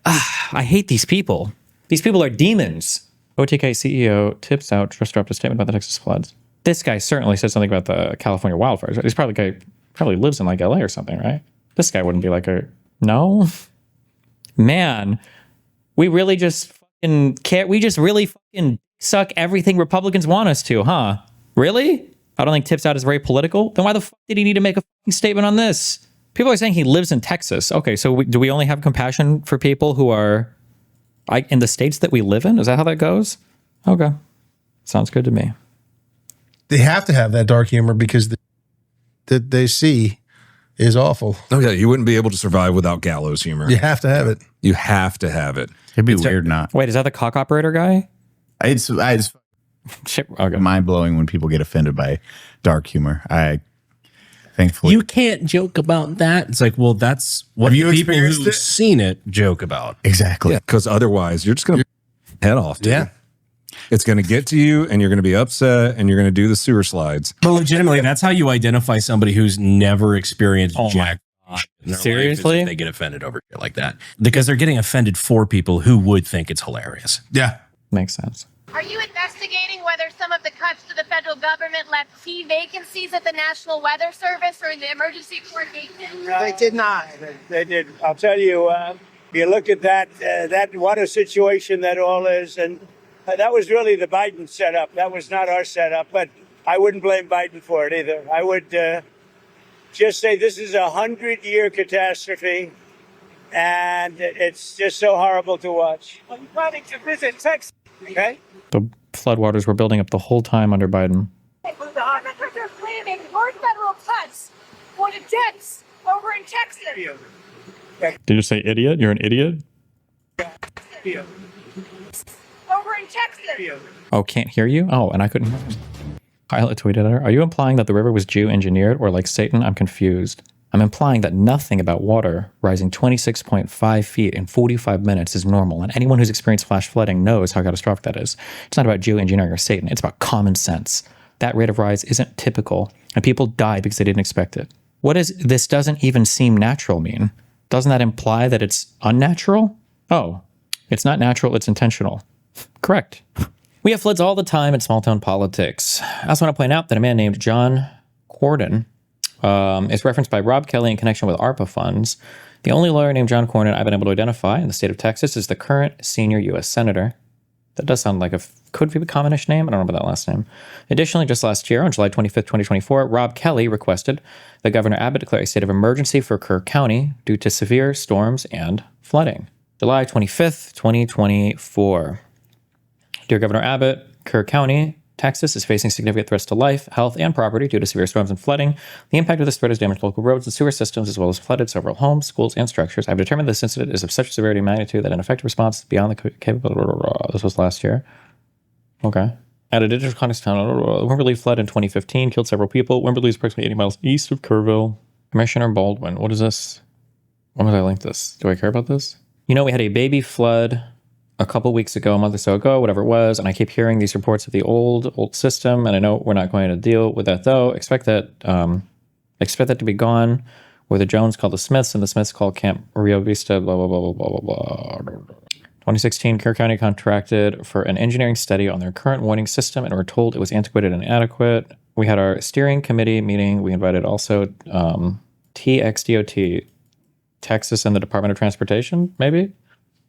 S2: I hate these people. These people are demons. OTK CEO tips out, just dropped a statement about the Texas floods. This guy certainly said something about the California wildfires. He's probably lives in like LA or something, right? This guy wouldn't be like a... No? Man, we really just fucking care. We just really fucking suck everything Republicans want us to, huh? Really? I don't think tips out is very political. Then why the fuck did he need to make a fucking statement on this? People are saying he lives in Texas. Okay, so do we only have compassion for people who are in the states that we live in? Is that how that goes? Okay. Sounds good to me.
S9: They have to have that dark humor because that they see is awful.
S24: Oh yeah, you wouldn't be able to survive without gallows humor.
S9: You have to have it.
S24: You have to have it.
S25: It'd be weird not.
S2: Wait, is that the cock operator guy?
S25: It's
S2: okay.
S25: Mind-blowing when people get offended by dark humor. Thankfully.
S26: You can't joke about that. It's like, well, that's what the people who've seen it joke about.
S25: Exactly.
S24: Yeah, because otherwise you're just going to head off. Dude.
S26: Yeah.
S24: It's going to get to you and you're going to be upset and you're going to do the sewer slides.
S26: But legitimately, that's how you identify somebody who's never experienced jack.
S2: Seriously?
S26: They get offended over shit like that because they're getting offended for people who would think it's hilarious.
S9: Yeah.
S2: Makes sense.
S23: Are you investigating whether some of the cuts to the federal government left key vacancies at the National Weather Service or in the emergency coordination?
S4: They did not. They did. I'll tell you, you look at that water situation that all is, and that was really the Biden setup. That was not our setup, but I wouldn't blame Biden for it either. I would just say this is a 100-year catastrophe, and it's just so horrible to watch. I'm planning to visit Texas, okay?
S2: The floodwaters were building up the whole time under Biden.
S23: Lawmakers are planning more federal cuts for the debts over in Texas.
S2: Did you say idiot? You're an idiot?
S23: Over in Texas.
S2: Oh, can't hear you? Oh, and I couldn't hear you. Pilot tweeted at her. Are you implying that the river was Jew engineered or like Satan? I'm confused. I'm implying that nothing about water rising 26.5 feet in 45 minutes is normal, and anyone who's experienced flash flooding knows how catastrophic that is. It's not about Jew engineering or Satan. It's about common sense. That rate of rise isn't typical, and people die because they didn't expect it. What does this doesn't even seem natural mean? Doesn't that imply that it's unnatural? Oh, it's not natural, it's intentional. Correct. We have floods all the time in small town politics. I also want to point out that a man named John Cornyn is referenced by Rob Kelly in connection with ARPA funds. The only lawyer named John Cornyn I've been able to identify in the state of Texas is the current senior U.S. senator. That does sound like could be a commonish name. I don't know about that last name. Additionally, just last year, on July 25th, 2024, Rob Kelly requested that Governor Abbott declare a state of emergency for Kerr County due to severe storms and flooding. July 25th, 2024. Dear Governor Abbott, Kerr County, Texas is facing significant threats to life, health, and property due to severe storms and flooding. The impact of this threat has damaged local roads and sewer systems, as well as flooded several homes, schools, and structures. I've determined this incident is of such severity and magnitude that an effective response is beyond the capability. This was last year. Okay. At a digital context town, Wimberley flood in 2015 killed several people. Wimberley is approximately 80 miles east of Kerrville. Commissioner Baldwin. What is this? When did I link this? Do I care about this? You know, we had a baby flood a couple weeks ago, a month or so ago, whatever it was, and I keep hearing these reports of the old system, and I know we're not going to deal with that though. Expect that to be gone. Where the Jones called the Smiths and the Smiths called Camp Rio Vista, blah, blah, blah, blah, blah, blah, blah. 2016, Kerr County contracted for an engineering study on their current warning system and were told it was antiquated and inadequate. We had our steering committee meeting. We invited also TXDOT, Texas, and the Department of Transportation, maybe?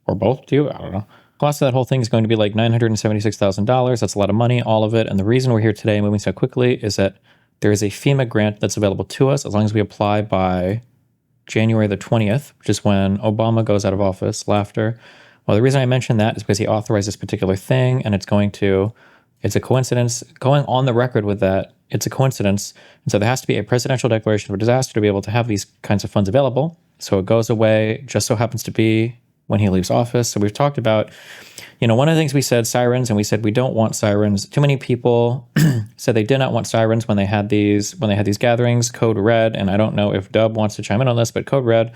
S2: Or both, do you? I don't know. Cost of that whole thing is going to be like $976,000. That's a lot of money, all of it. And the reason we're here today moving so quickly is that there is a FEMA grant that's available to us as long as we apply by January the 20th, which is when Obama goes out of office. Laughter. Well, the reason I mention that is because he authorized this particular thing, and it's a coincidence. Going on the record with that, it's a coincidence. And so there has to be a presidential declaration of a disaster to be able to have these kinds of funds available. So it goes away, just so happens to be when he leaves office. So we've talked about, one of the things we said, sirens, and we said we don't want sirens. Too many people said they did not want sirens when they had these gatherings. Code Red, and I don't know if Dub wants to chime in on this, but Code Red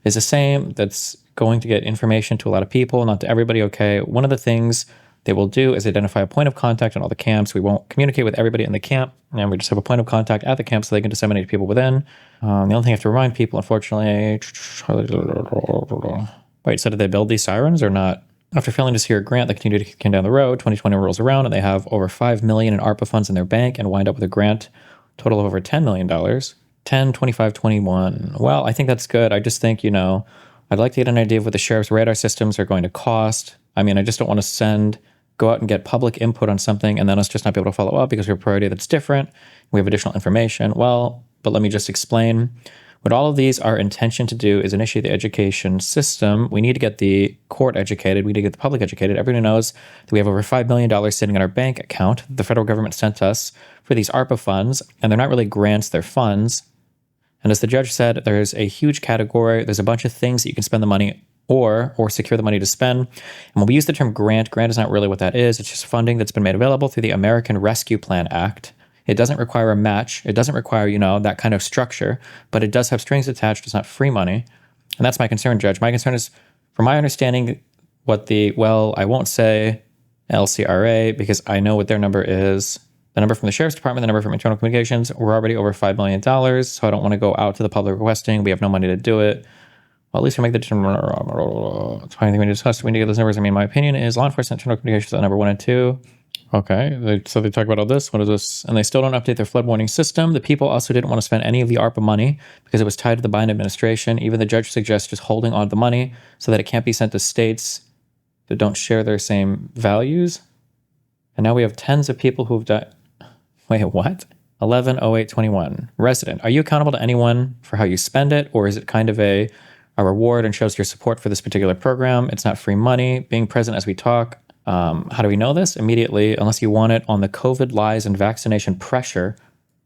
S2: is the same. That's going to get information to a lot of people, not to everybody. Okay, one of the things they will do is identify a point of contact in all the camps. We won't communicate with everybody in the camp, and we just have a point of contact at the camp so they can disseminate to people within. The only thing I have to remind people, unfortunately, wait, so did they build these sirens or not? After failing to secure a grant that continued to kick down the road, 2020 rolls around and they have over $5 million in ARPA funds in their bank and wind up with a grant total of over $10 million. 10, 25, 21. Well, I think that's good. I just think, I'd like to get an idea of what the sheriff's radar systems are going to cost. I mean, I just don't want to go out and get public input on something and then us just not be able to follow up because we have a priority that's different. We have additional information. Well, but let me just explain. What all of these are intention to do is initiate the education system. We need to get the court educated. We need to get the public educated. Everybody knows that we have over $5 million sitting in our bank account the federal government sent us for these ARPA funds, and they're not really grants, they're funds. And as the judge said, there's a huge category. There's a bunch of things that you can spend the money or secure the money to spend. And when we use the term grant is not really what that is. It's just funding that's been made available through the American Rescue Plan Act. It doesn't require a match. It doesn't require, that kind of structure, but it does have strings attached. It's not free money. And that's my concern, Judge. My concern is, from my understanding, I won't say LCRA because I know what their number is. The number from the Sheriff's Department, the number from Internal Communications, we're already over $5 million, so I don't want to go out to the public requesting. We have no money to do it. Well, at least we make the determination. That's why I think we need to discuss. We need to get those numbers. I mean, my opinion is law enforcement, Internal Communications are number 1 and 2. Okay, so they talk about all this. What is this? And they still don't update their flood warning system. The people also didn't want to spend any of the ARPA money because it was tied to the Biden administration. Even the judge suggests just holding on to the money so that it can't be sent to states that don't share their same values. And now we have tens of people who've died. Wait, what? 11/08/21. Resident, are you accountable to anyone for how you spend it, or is it kind of a reward and shows your support for this particular program? It's not free money. Being present as we talk. How do we know this? Immediately, unless you want it on the COVID lies and vaccination pressure,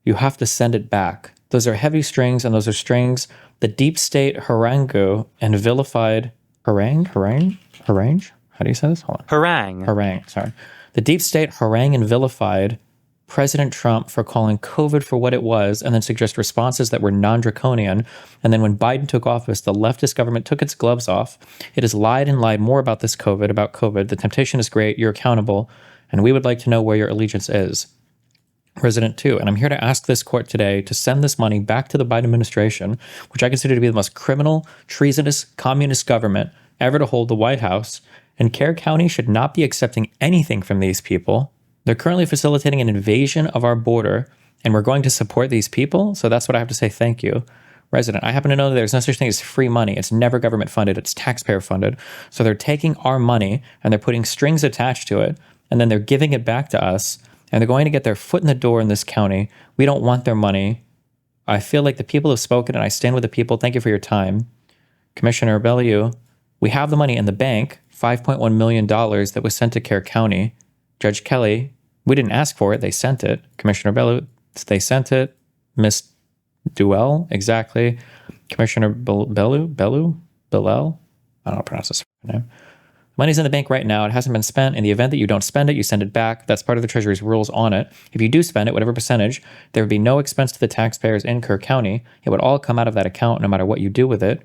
S2: you have to send it back. Those are heavy strings, and those are strings the deep state harangue and vilified harangue? How do you say this? Hold on. Harangue, sorry. The deep state harangue and vilified President Trump for calling COVID for what it was and then suggest responses that were non-draconian. And then when Biden took office, the leftist government took its gloves off. It has lied and lied more about this COVID, about COVID. The temptation is great. You're accountable. And we would like to know where your allegiance is. Resident 2, and I'm here to ask this court today to send this money back to the Biden administration, which I consider to be the most criminal, treasonous, communist government ever to hold the White House. And Kerr County should not be accepting anything from these people. They're currently facilitating an invasion of our border, and we're going to support these people. So that's what I have to say. Thank you. Resident, I happen to know that there's no such thing as free money. It's never government funded. It's taxpayer funded. So they're taking our money and they're putting strings attached to it, and then they're giving it back to us, and they're going to get their foot in the door in this county. We don't want their money. I feel like the people have spoken, and I stand with the people. Thank you for your time. Commissioner Bellew, we have the money in the bank, $5.1 million that was sent to Kerr County. Judge Kelly, we didn't ask for it. They sent it. Commissioner Bellew, they sent it. Miss Duell, exactly. Commissioner Bellew? I don't know how to pronounce this name. Money's in the bank right now. It hasn't been spent. In the event that you don't spend it, you send it back. That's part of the Treasury's rules on it. If you do spend it, whatever percentage, there would be no expense to the taxpayers in Kerr County. It would all come out of that account no matter what you do with it.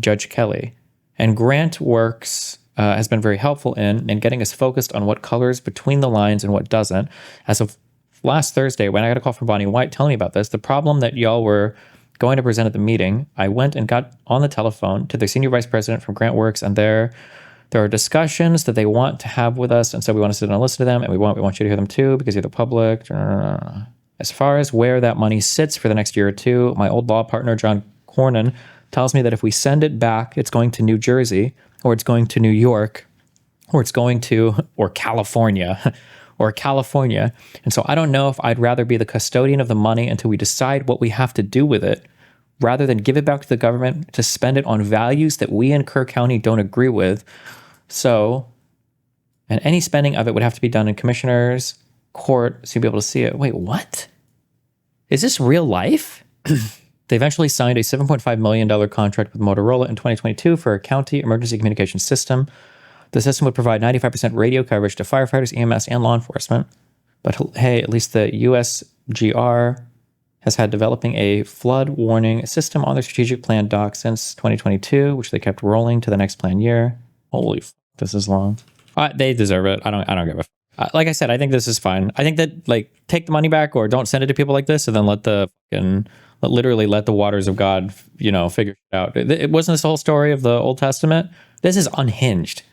S2: Judge Kelly. And Grant Works has been very helpful in getting us focused on what colors between the lines and what doesn't. As of last Thursday, when I got a call from Bonnie White telling me about this, the problem that y'all were going to present at the meeting, I went and got on the telephone to the senior vice president from Grant Works, and there are discussions that they want to have with us, and so we want to sit down and listen to them, and we want you to hear them too because you're the public. As far as where that money sits for the next year or two, my old law partner, John Cornyn, tells me that if we send it back, it's going to New Jersey, or it's going to New York, or it's going to, or California. And so I don't know if I'd rather be the custodian of the money until we decide what we have to do with it, rather than give it back to the government to spend it on values that we in Kerr County don't agree with. So, and any spending of it would have to be done in commissioner's court so you'd be able to see it. Wait, what? Is this real life? They eventually signed a $7.5 million contract with Motorola in 2022 for a county emergency communication system. The system would provide 95% radio coverage to firefighters, EMS, and law enforcement. But hey, at least the USGR has had developing a flood warning system on their strategic plan doc since 2022, which they kept rolling to the next plan year. Holy f***, this is long. They deserve it. I don't give a f***. Like I said, I think this is fine. I think that, like, take the money back or don't send it to people like this, and then let the waters of God, figure it out. It wasn't this the whole story of the Old Testament. This is unhinged.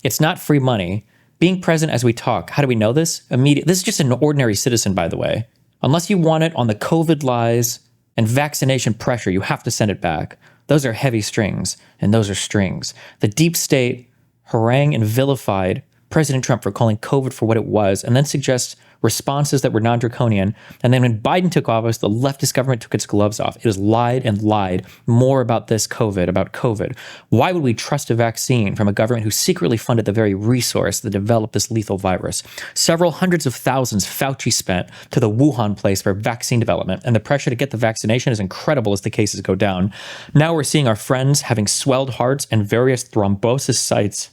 S2: It's not free money. Being present as we talk. How do we know this? Immediate. This is just an ordinary citizen, by the way. Unless you want it on the COVID lies and vaccination pressure, you have to send it back. Those are heavy strings, and those are strings. The deep state harangue and vilified President Trump for calling COVID for what it was, and then suggests responses that were non-draconian. And then when Biden took office, the leftist government took its gloves off. It has lied and lied more about this COVID, about COVID. Why would we trust a vaccine from a government who secretly funded the very resource that developed this lethal virus? Several hundreds of thousands Fauci spent to the Wuhan place for vaccine development, and the pressure to get the vaccination is incredible as the cases go down. Now we're seeing our friends having swelled hearts and various thrombosis sites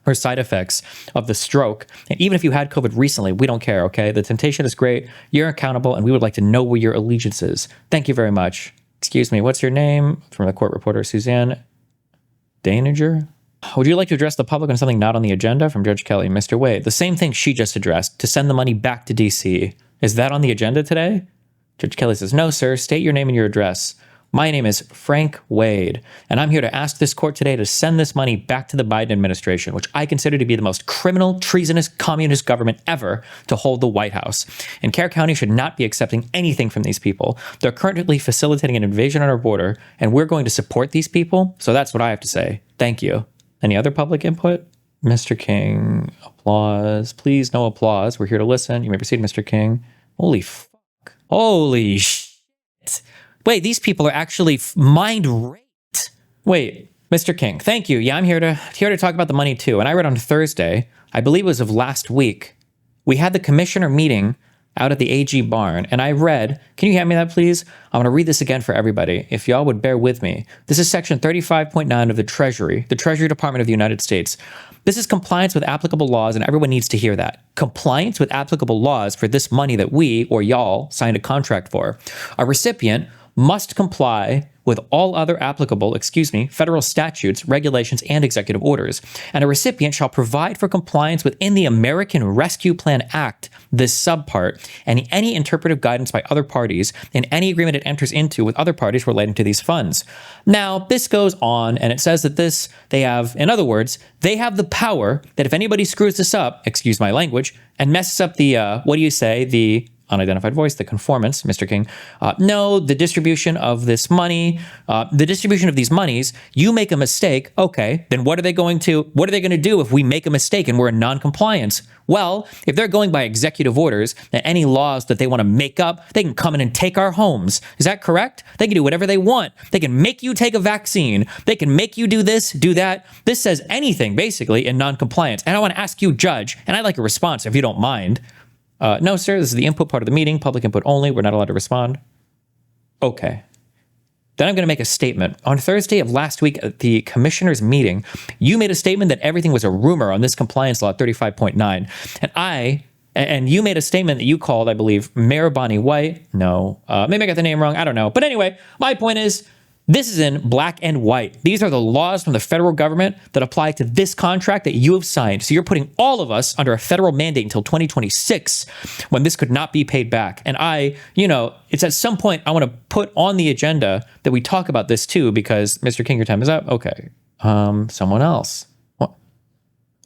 S2: or side effects of the stroke. And even if you had COVID recently, we don't care, okay? The temptation is great. You're accountable, and we would like to know where your allegiance is. Thank you very much. Excuse me, what's your name? From the court reporter, Suzanne Daininger. Would you like to address the public on something not on the agenda? From Judge Kelly, Mr. Wade. The same thing she just addressed, to send the money back to D.C. Is that on the agenda today? Judge Kelly says, no, sir. State your name and your address. My name is Frank Wade, and I'm here to ask this court today to send this money back to the Biden administration, which I consider to be the most criminal, treasonous, communist government ever to hold the White House. And Kerr County should not be accepting anything from these people. They're currently facilitating an invasion on our border, and we're going to support these people. So that's what I have to say. Thank you. Any other public input? Mr. King, applause. Please, no applause. We're here to listen. You may proceed, Mr. King. Holy fuck. Holy shit. Wait, these people are actually mind raped. Wait, Mr. King, thank you. Yeah, I'm here to talk about the money too. And I read on Thursday, I believe it was of last week, we had the commissioner meeting out at the AG barn, and I read, can you hand me that please? I'm going to read this again for everybody, if y'all would bear with me. This is section 35.9 of the Treasury Department of the United States. This is compliance with applicable laws, and everyone needs to hear that. Compliance with applicable laws for this money that we, or y'all, signed a contract for. A recipient must comply with all other applicable, federal statutes, regulations, and executive orders. And a recipient shall provide for compliance within the American Rescue Plan Act, this subpart, and any interpretive guidance by other parties in any agreement it enters into with other parties relating to these funds. Now, this goes on, and it says that they have the power that if anybody screws this up, excuse my language, and messes up the unidentified voice, the conformance, Mr. King. The distribution of this money, the distribution of these monies, you make a mistake, okay, then what are they going to do if we make a mistake and we're in non-compliance? Well, if they're going by executive orders and any laws that they want to make up, they can come in and take our homes. Is that correct? They can do whatever they want. They can make you take a vaccine. They can make you do this, do that. This says anything, basically, in non-compliance. And I want to ask you, Judge, and I'd like a response if you don't mind. No, sir, this is the input part of the meeting, public input only. We're not allowed to respond. Okay. Then I'm going to make a statement. On Thursday of last week at the commissioner's meeting, you made a statement that everything was a rumor on this compliance law 35.9. And you made a statement that you called, I believe, Mayor Bonnie White. No, maybe I got the name wrong. I don't know. But anyway, my point is, this is in black and white. These are the laws from the federal government that apply to this contract that you have signed. So you're putting all of us under a federal mandate until 2026 when this could not be paid back. And it's at some point I want to put on the agenda that we talk about this too, because Mr. King, your time is up. Okay. Someone else. What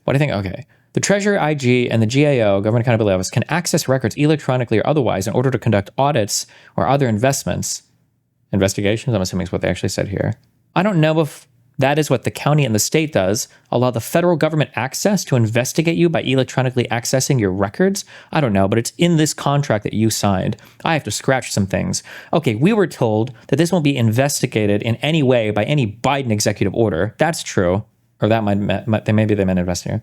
S2: do you think? Okay. The Treasurer, IG, and the GAO, Government Accountability Office, can access records electronically or otherwise in order to conduct audits or other investigations, I'm assuming is what they actually said here. I don't know if that is what the county and the state does, allow the federal government access to investigate you by electronically accessing your records. I don't know, but it's in this contract that you signed. I have to scratch some things. Okay, we were told that this won't be investigated in any way by any Biden executive order. That's true. Or that maybe they meant investigator.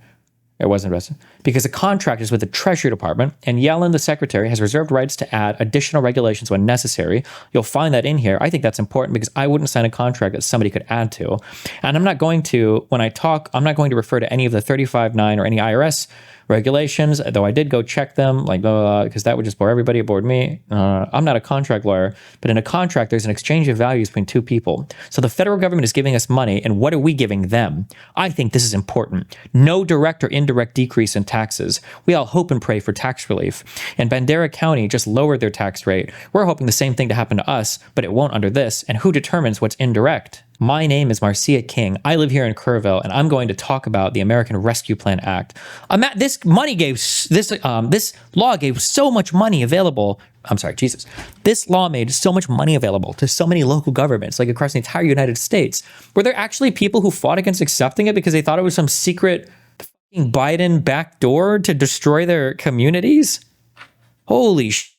S2: It was invested because the contract is with the Treasury Department, and Yellen, the secretary, has reserved rights to add additional regulations when necessary. You'll find that in here. I think that's important because I wouldn't sign a contract that somebody could add to. And I'm not going to refer to any of the 35.9 or any IRS regulations, though I did go check them, because that would just bore everybody. It bored me. I'm not a contract lawyer, but in a contract, there's an exchange of values between two people. So the federal government is giving us money, and what are we giving them? I think this is important. No direct or indirect decrease in taxes. We all hope and pray for tax relief. And Bandera County just lowered their tax rate. We're hoping the same thing to happen to us, but it won't under this. And who determines what's indirect? My name is Marcia King. I live here in Kerrville, and I'm going to talk about the American Rescue Plan Act. This law gave so much money available. This law made so much money available to so many local governments, like across the entire United States. Were there actually people who fought against accepting it because they thought it was some secret fucking Biden backdoor to destroy their communities? Holy shit.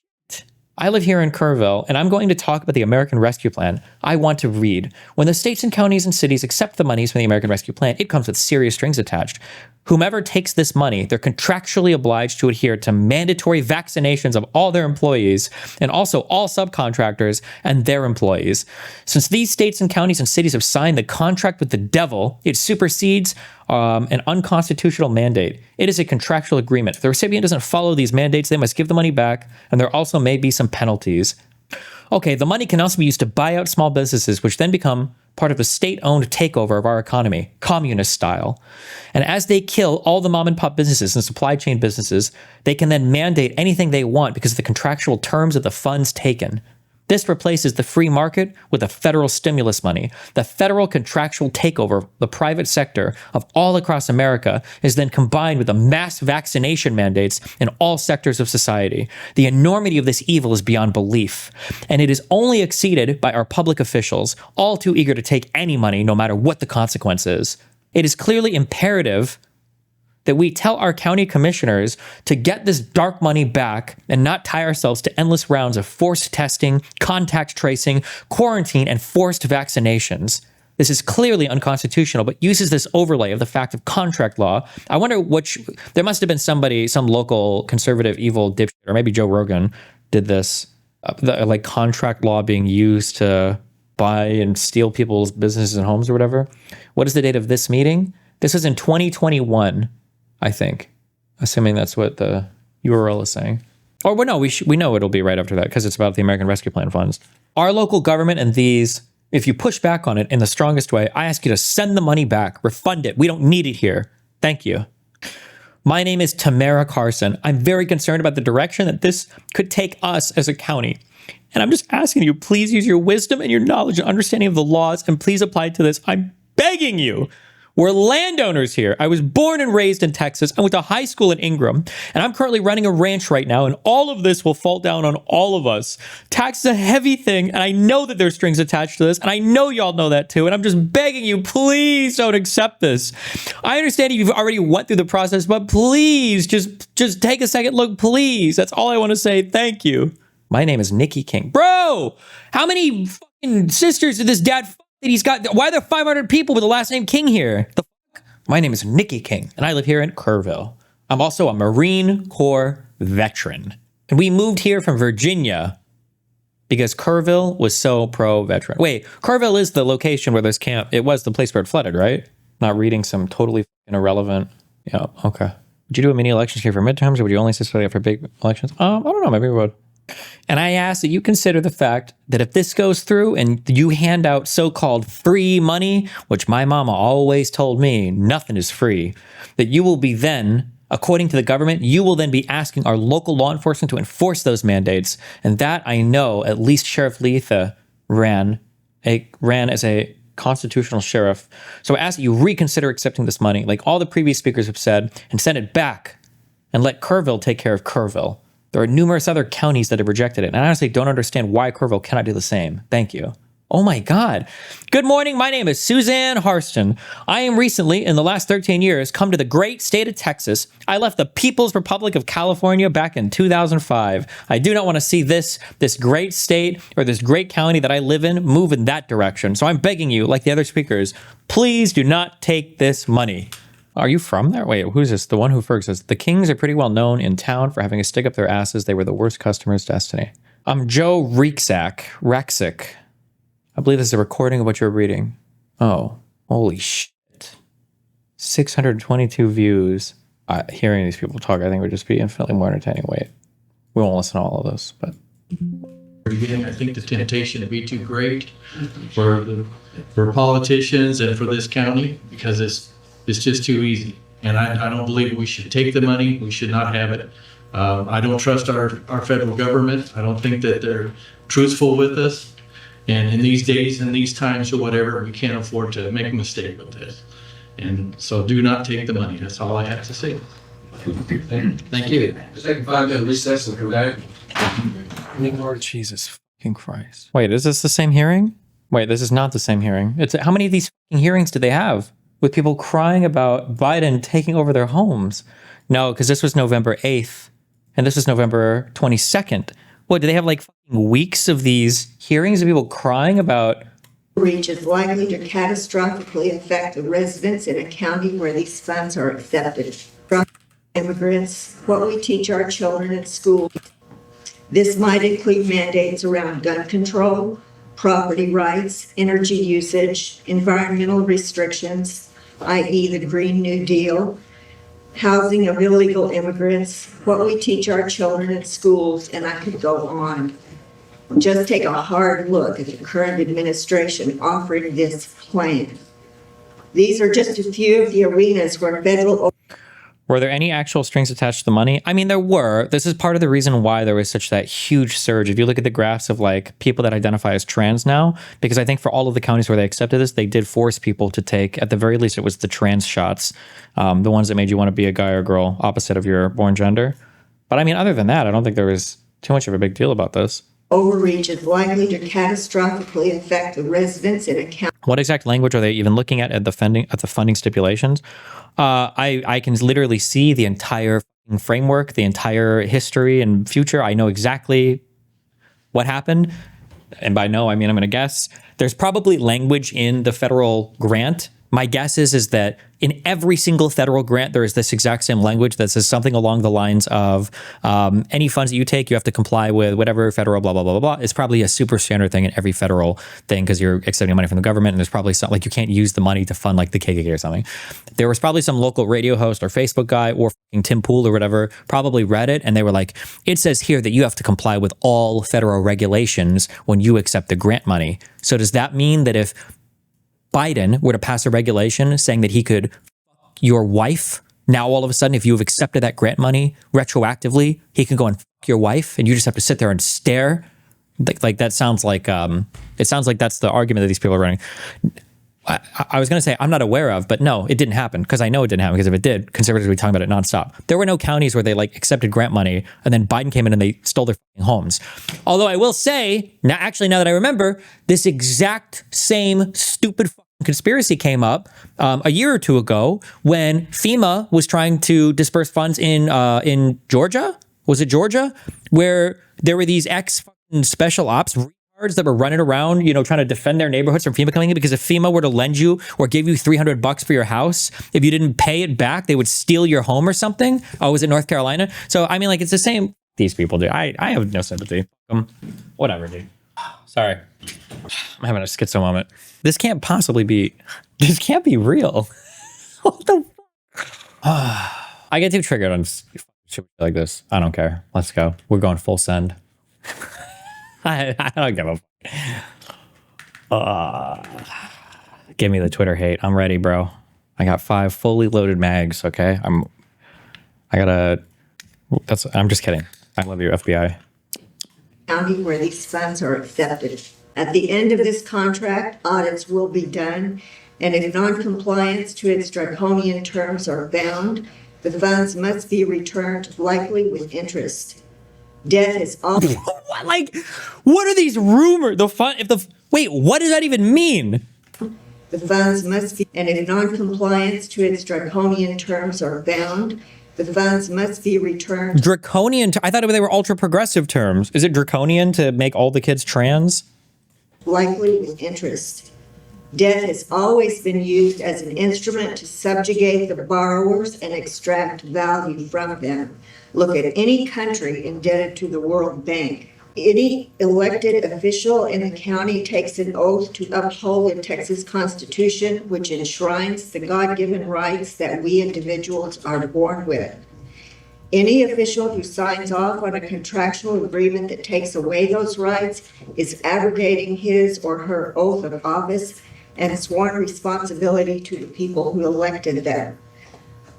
S2: I live here in Kerrville, and I'm going to talk about the American Rescue Plan. I want to read. When the states and counties and cities accept the monies from the American Rescue Plan, it comes with serious strings attached. Whomever takes this money, they're contractually obliged to adhere to mandatory vaccinations of all their employees and also all subcontractors and their employees. Since these states and counties and cities have signed the contract with the devil, it supersedes an unconstitutional mandate. It is a contractual agreement. If the recipient doesn't follow these mandates, they must give the money back, and there also may be some penalties. Okay, the money can also be used to buy out small businesses, which then become part of the state-owned takeover of our economy, communist style. And as they kill all the mom-and-pop businesses and supply chain businesses, they can then mandate anything they want because of the contractual terms of the funds taken. This replaces the free market with the federal stimulus money. The federal contractual takeover of the private sector of all across America is then combined with the mass vaccination mandates in all sectors of society. The enormity of this evil is beyond belief, and it is only exceeded by our public officials, all too eager to take any money no matter what the consequence is. It is clearly imperative that we tell our county commissioners to get this dark money back and not tie ourselves to endless rounds of forced testing, contact tracing, quarantine, and forced vaccinations. This is clearly unconstitutional, but uses this overlay of the fact of contract law. I wonder there must have been somebody, some local conservative evil dipshit, or maybe Joe Rogan did this, like contract law being used to buy and steal people's businesses and homes or whatever. What is the date of this meeting? This was in 2021. I think, assuming that's what the URL is saying. Or well, no, we know it'll be right after that because it's about the American Rescue Plan funds. Our local government and these, if you push back on it in the strongest way, I ask you to send the money back, refund it. We don't need it here. Thank you. My name is Tamara Carson. I'm very concerned about the direction that this could take us as a county. And I'm just asking you, please use your wisdom and your knowledge and understanding of the laws and please apply it to this. I'm begging you. We're landowners here. I was born and raised in Texas. I went to high school in Ingram, and I'm currently running a ranch right now, and all of this will fall down on all of us. Tax is a heavy thing, and I know that there's strings attached to this, and I know y'all know that too, and I'm just begging you, please don't accept this. I understand you've already went through the process, but please, just take a second look, please. That's all I want to say. Thank you. My name is Nikki King. Bro, how many fucking sisters did this dad that he's got? Why are there 500 people with the last name King here? The fuck? My name is Nikki King, and I live here in Kerrville. I'm also a Marine Corps veteran. And we moved here from Virginia because Kerrville was so pro-veteran. Wait, Kerrville is the location where this camp, it was the place where it flooded, right? Not reading some totally irrelevant. Yeah, okay. Would you do a mini elections here for midterms, or would you only study after big elections? I don't know, maybe we would. And I ask that you consider the fact that if this goes through and you hand out so-called free money, which my mama always told me, nothing is free, that you will be then, according to the government, you will then be asking our local law enforcement to enforce those mandates. And that I know at least Sheriff Letha ran as a constitutional sheriff. So I ask that you reconsider accepting this money, like all the previous speakers have said, and send it back and let Kerrville take care of Kerrville. There are numerous other counties that have rejected it, and I honestly don't understand why Kerrville cannot do the same. Thank you. Oh my God. Good morning. My name is Suzanne Harston. I am recently, in the last 13 years, come to the great state of Texas. I left the People's Republic of California back in 2005. I do not want to see this great state or this great county that I live in move in that direction. So I'm begging you, like the other speakers, please do not take this money. Are you from there? Wait, who's this? The one who first says, the Kings are pretty well known in town for having a stick up their asses. They were the worst customer's destiny. I'm Joe Rexick. I believe this is a recording of what you're reading. Oh, holy shit. 622 views. Hearing these people talk, I think would just be infinitely more entertaining. Wait, we won't listen to all of this, but.
S8: I think the temptation to be too great for politicians and for this county because it's just too easy. And I don't believe we should take the money. We should not have it. I don't trust our federal government. I don't think that they're truthful with us. And in these days and these times or whatever, we can't afford to make a mistake with this. And so do not take the money. That's all I have to say. Thank you.
S10: Let's take a 5-minute recess and come back.
S2: Lord Jesus fucking Christ. Wait, is this the same hearing? Wait, this is not the same hearing. How many of these fucking hearings do they have? With people crying about Biden taking over their homes? No, because this was November 8th. And this is November 22nd. What, do they have like fucking weeks of these hearings of people crying about?
S11: Breach is likely to catastrophically affect the residents in a county where these funds are accepted. From immigrants, what we teach our children at school. This might include mandates around gun control, property rights, energy usage, environmental restrictions, i.e. the Green New Deal, housing of illegal immigrants, what we teach our children at schools, and I could go on. Just take a hard look at the current administration offering this plan. These are just a few of the arenas where federal...
S2: Were there any actual strings attached to the money? I mean, there were. This is part of the reason why there was such that huge surge. If you look at the graphs of like people that identify as trans now, because I think for all of the counties where they accepted this, they did force people to take, at the very least, it was the trans shots, the ones that made you want to be a guy or girl opposite of your born gender. But I mean, other than that, I don't think there was too much of a big deal about this.
S11: Overreach is likely to catastrophically affect the residents in a county.
S2: What exact language are they even looking at the funding stipulations? I can literally see the entire framework, the entire history and future. I know exactly what happened. And by no, I mean, I'm going to guess. There's probably language in the federal grant. My guess is that in every single federal grant, there is this exact same language that says something along the lines of any funds that you take, you have to comply with whatever federal blah, blah, blah, blah, blah. It's probably a super standard thing in every federal thing because you're accepting money from the government. And there's probably something like you can't use the money to fund like the KKK or something. There was probably some local radio host or Facebook guy or Tim Pool or whatever probably read it. And they were like, it says here that you have to comply with all federal regulations when you accept the grant money. So does that mean that if Biden were to pass a regulation saying that he could fuck your wife, now all of a sudden, if you've accepted that grant money retroactively, he can go and fuck your wife and you just have to sit there and stare? Like that sounds like, it sounds like that's the argument that these people are running. I was going to say I'm not aware of, but no, it didn't happen because I know it didn't happen because if it did, conservatives would be talking about it nonstop. There were no counties where they like accepted grant money and then Biden came in and they stole their homes. Although I will say, now that I remember, this exact same stupid conspiracy came up a year or two ago when FEMA was trying to disperse funds in Georgia. Was it Georgia? Where there were these special ops that were running around, trying to defend their neighborhoods from FEMA coming in, because if FEMA were to lend you or give you $300 for your house, if you didn't pay it back, they would steal your home or something. Oh, was it North Carolina? So, I mean, like, it's the same these people do. I have no sympathy. Whatever, dude. Sorry. I'm having a schizo moment. This can't be real. What the fuck? I get too triggered on shit like this. I don't care. Let's go. We're going full send. I don't give a fuck. Give me the Twitter hate. I'm ready, bro. I got 5 fully loaded mags, okay? I'm just kidding. I love you, FBI.
S11: County where these funds are accepted. At the end of this contract, audits will be done, and if non-compliance to its draconian terms are found, the funds must be returned, likely with interest. Debt is all.
S2: What are these rumors? Wait, what does that even mean?
S11: The funds must be, and if non-compliance to its draconian terms are found, the funds must be returned.
S2: Draconian? I thought they were ultra progressive terms. Is it draconian to make all the kids trans?
S11: Likely with interest. Debt has always been used as an instrument to subjugate the borrowers and extract value from them. Look at any country indebted to the World Bank. Any elected official in the county takes an oath to uphold the Texas Constitution, which enshrines the God-given rights that we individuals are born with. Any official who signs off on a contractual agreement that takes away those rights is abrogating his or her oath of office and sworn responsibility to the people who elected them.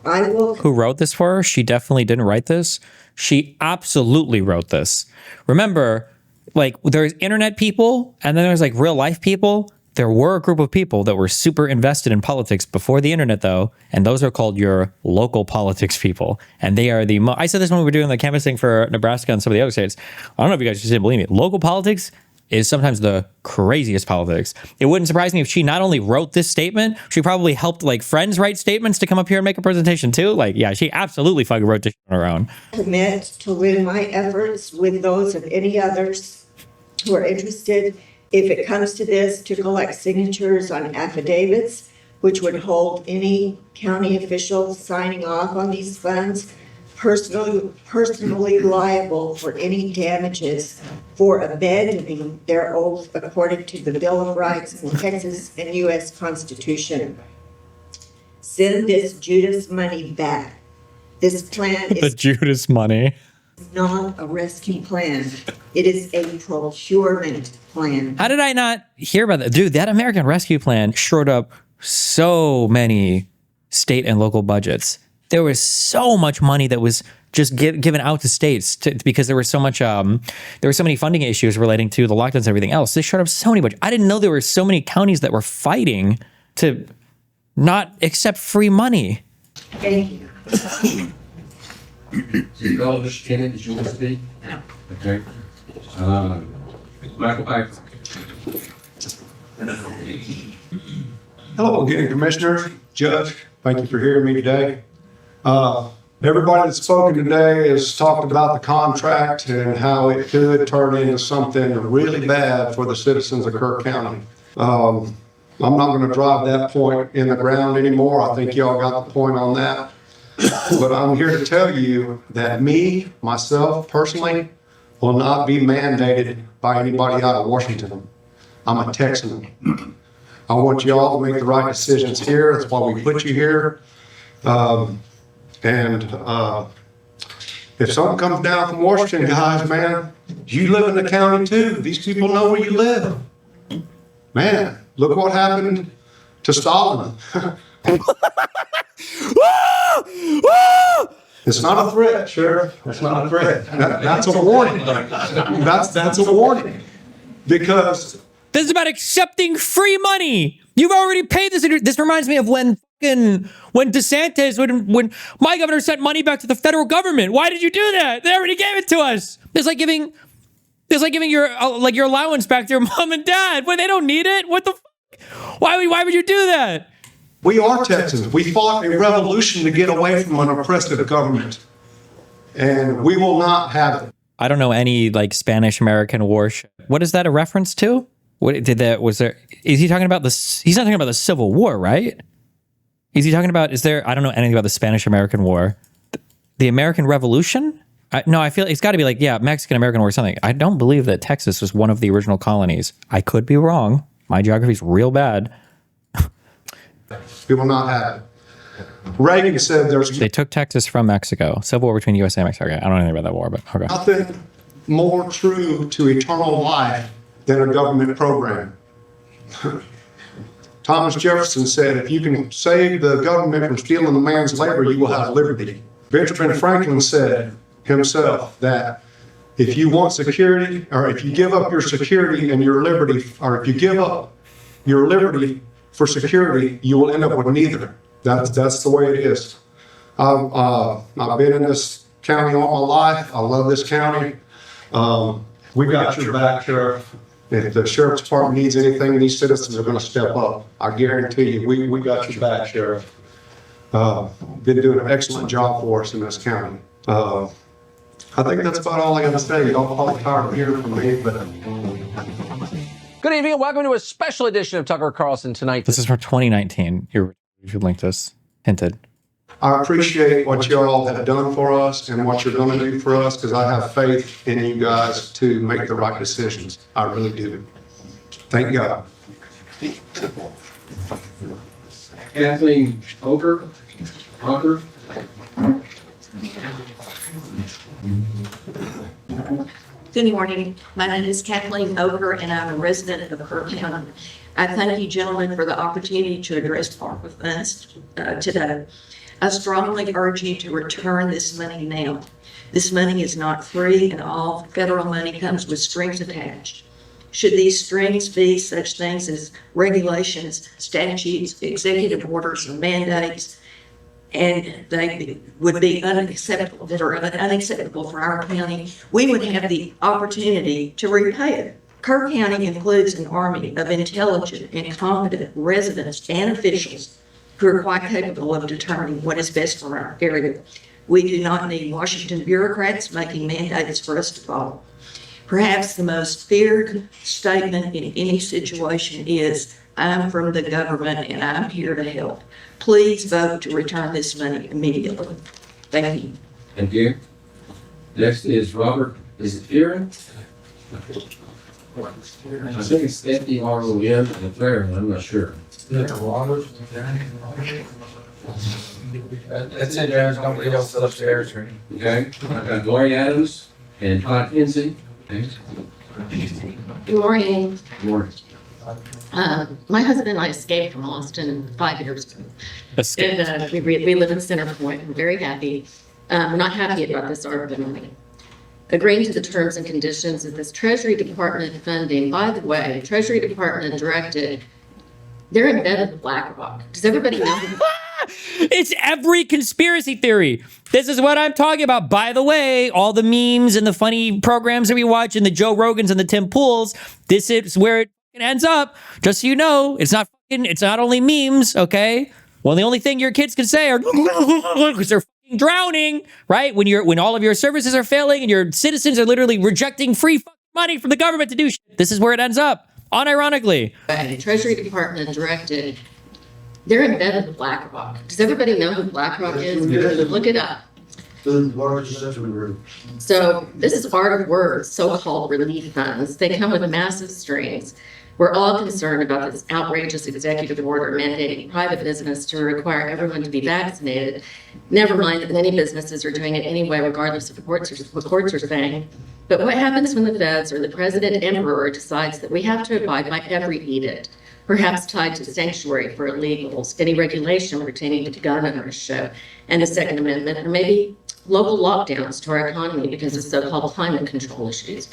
S11: Who
S2: wrote this for her? She definitely didn't write this. She absolutely wrote this. Remember, like, there's internet people and then there's like real life people. There were a group of people that were super invested in politics before the internet, though, and those are called your local politics people. And they are the I said this when we were doing the canvassing for Nebraska and some of the other states. I don't know if you guys just didn't believe me. Local politics is sometimes the craziest politics. It wouldn't surprise me if she not only wrote this statement, she probably helped like friends write statements to come up here and make a presentation too. Like, yeah, she absolutely fucking wrote this on her own.
S11: Commit to lend my efforts with those of any others who are interested, if it comes to this, to collect signatures on affidavits, which would hold any county official signing off on these funds personally liable for any damages for abandoning their oath according to the Bill of Rights in Texas and U.S. Constitution. Send this Judas money back. This plan is
S2: the Judas money.
S11: Not a rescue plan. It is a procurement plan.
S2: How did I not hear about that? Dude, that American Rescue Plan shored up so many state and local budgets. there was so much money that was just given out to states because there was so much, there were so many funding issues relating to the lockdowns and everything else. They shut up so many budgets. I didn't know there were so many counties that were fighting to not accept free money.
S11: Thank you.
S10: Mr. Kennedy, did you want to speak? Okay. Michael Piper.
S12: Hello again, Commissioner, Judge. Thank you for hearing me today. Everybody that's spoken today has talked about the contract and how it could turn into something really bad for the citizens of Kirk County. I'm not going to drive that point in the ground anymore. I think y'all got the point on that. But I'm here to tell you that myself personally, will not be mandated by anybody out of Washington. I'm a Texan. I want you all to make the right decisions here. That's why we put you here. If something comes down from Washington, guys, man, you live in the county too. These people know where you live. Man, look what happened to Stalin. It's not a threat, Sheriff. It's not a threat. That's a warning. That's a warning. Because
S2: this is about accepting free money. You've already paid this. This reminds me of when DeSantis, when my governor sent money back to the federal government. Why did you do that? They already gave it to us. It's like giving your your allowance back to your mom and dad when they don't need it. What the fuck? Why would you do that?
S12: we are Texans. We fought a revolution to get away from an oppressive government, and we will not have it.
S2: I don't know any Spanish American War. What is that a reference to? What did that? Was there? Is he talking about this? He's not talking about the Civil War, right? Is he talking about? Is there? I don't know anything about the Spanish American War, the American Revolution. No, I feel it's got to be Mexican American War or something. I don't believe that Texas was one of the original colonies. I could be wrong. My geography's real bad.
S12: We will not have it. Reagan said
S2: they took Texas from Mexico. Civil War between USA and Mexico. Okay, I don't know anything about that war, but okay.
S12: Nothing more true to eternal life than a government program. Thomas Jefferson said, if you can save the government from stealing a man's labor, you will have liberty. Benjamin Franklin said himself that if you want security, or if you give up your security and your liberty, or if you give up your liberty for security, you will end up with neither. That's the way it is. I've been in this county all my life. I love this county. We got your back, Sheriff. If the Sheriff's Department needs anything, these citizens are going to step up. I guarantee you, we got your back, Sheriff. Been doing an excellent job for us in this county. I think that's about all I got to say. Y'all probably tired of hearing from me, but.
S13: Good evening and welcome to a special edition of Tucker Carlson Tonight.
S2: This is from 2019. You linked us, hinted.
S12: I appreciate what y'all have done for us and what you're going to do for us, because I have faith in you guys to make the right decisions. I really do. Thank God.
S10: Kathleen Oker.
S11: Good morning. My name is Kathleen Oker, and I'm a resident of Kirk County. I thank you, gentlemen, for the opportunity to address ARPA funds today. I strongly urge you to return this money now. This money is not free, and all federal money comes with strings attached. Should these strings be such things as regulations, statutes, executive orders, or mandates, and they would be unacceptable for our county, we would have the opportunity to repay it. Kirk County includes an army of intelligent and competent residents and officials who are quite capable of determining what is best for our area. We do not need Washington bureaucrats making mandates for us to follow. Perhaps the most feared statement in any situation is, I'm from the government and I'm here to help. Please vote to return this money immediately. Thank you.
S10: Thank you. Next is Robert. Is it Fearon? I think it's F-E-R-O-N and Fearon. I'm not sure.
S14: Robert. That's it, there's nobody else upstairs.
S10: Okay. I've got Lori Adams and Todd Kinsey. Okay.
S11: Good morning.
S10: Good morning.
S15: My husband and I escaped from Austin 5 years ago. And we live in Center Point. We're very happy. We're not happy about this ARPA money. Agreeing to the terms and conditions of this Treasury Department funding. By the way, Treasury Department directed, they're in bed with BlackRock. Does everybody know?
S2: It's every conspiracy theory. This is what I'm talking about. By the way, all the memes and the funny programs that we watch and the Joe Rogans and the Tim Pools, this is where it ends up. Just so you know, it's not only memes, okay? Well, the only thing your kids can say are because they're fucking drowning, right? When all of your services are failing and your citizens are literally rejecting free money from the government to do shit. This is where it ends up, unironically.
S15: The Treasury Department directed, they're in bed with BlackRock. Does everybody know who BlackRock is? Look it up. So this is art of words, so-called relief funds. They come with massive strings. We're all concerned about this outrageous executive order mandating private business to require everyone to be vaccinated. Never mind that many businesses are doing it anyway, regardless of what courts are saying. But what happens when the feds or the president emperor decides that we have to abide by every edict, perhaps tied to sanctuary for illegals, any regulation pertaining to gun ownership and the Second Amendment, or maybe local lockdowns to our economy because of so-called climate control issues?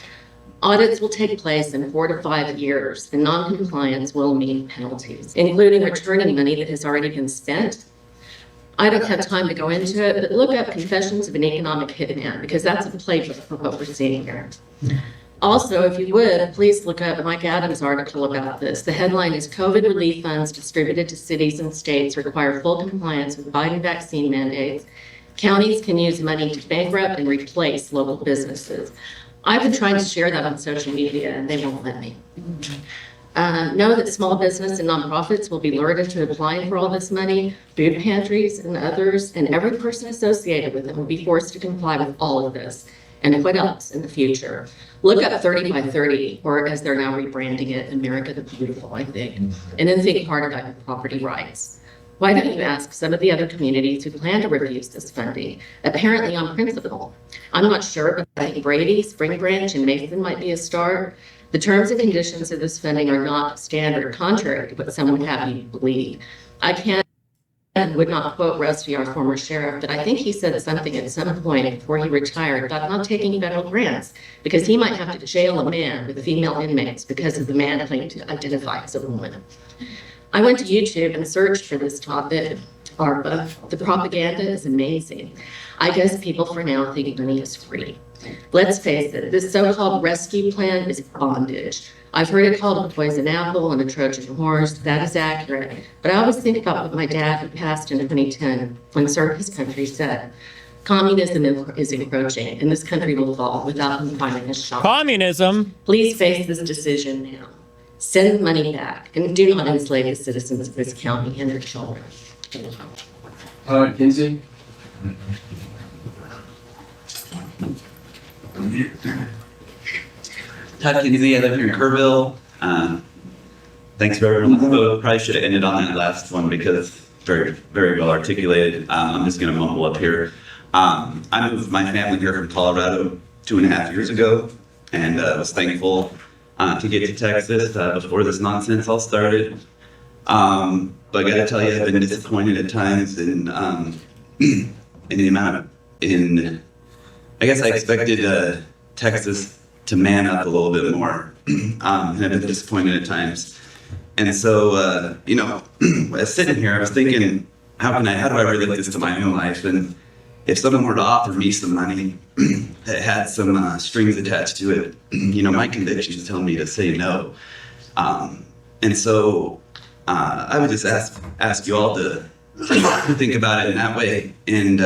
S15: Audits will take place in 4 to 5 years, and non-compliance will mean penalties, including returning money that has already been spent. I don't have time to go into it, but look up Confessions of an Economic Hitman, because that's a playbook for what we're seeing here. Also, if you would, please look up Mike Adams' article about this. The headline is COVID relief funds distributed to cities and states require full compliance with Biden vaccine mandates. Counties can use money to bankrupt and replace local businesses. I've been trying to share that on social media and they won't let me. Know that small business and nonprofits will be lured into applying for all this money. Food pantries and others, and every person associated with them will be forced to comply with all of this. And what else in the future? Look up 30 by 30, or as they're now rebranding it, America the Beautiful, I think. And then think hard about your property rights. Why don't you ask some of the other communities who plan to refuse this funding, apparently on principle? I'm not sure, but I think Brady, Spring Branch, and Mason might be a start. The terms and conditions of this funding are not standard, contrary to what some would have you believe. I can't and would not quote Rusty, our former sheriff, but I think he said something at some point before he retired about not taking federal grants because he might have to jail a man with female inmates because of the man claiming to identify as a woman. I went to YouTube and searched for this topic, ARPA. The propaganda is amazing. I guess people for now think money is free. Let's face it, this so-called rescue plan is bondage. I've heard it called a poison apple and a Trojan horse. That is accurate. But I always think about what my dad, who passed in 2010, when served his country, said. Communism is encroaching, and this country will fall without them finding a shot.
S2: Communism?
S15: Please face this decision now. Send the money back, and do not enslave the citizens of this county and their children.
S10: Kinsey?
S16: Todd Kinsey, I live here in Kerrville. Thanks for everyone. Probably should have ended on that last one because very, very well articulated. I'm just going to mumble up here. I moved my family here from Colorado 2.5 years ago, and was thankful to get to Texas before this nonsense all started. But I got to tell you, I've been disappointed at times in the amount of, I guess I expected Texas to man up a little bit more, and I've been disappointed at times. And so, you know, I was sitting here, I was thinking, how do I relate this to my own life? And if someone were to offer me some money that had some strings attached to it, you know, my convictions tell me to say no. And so I would just ask you all to think about it in that way. And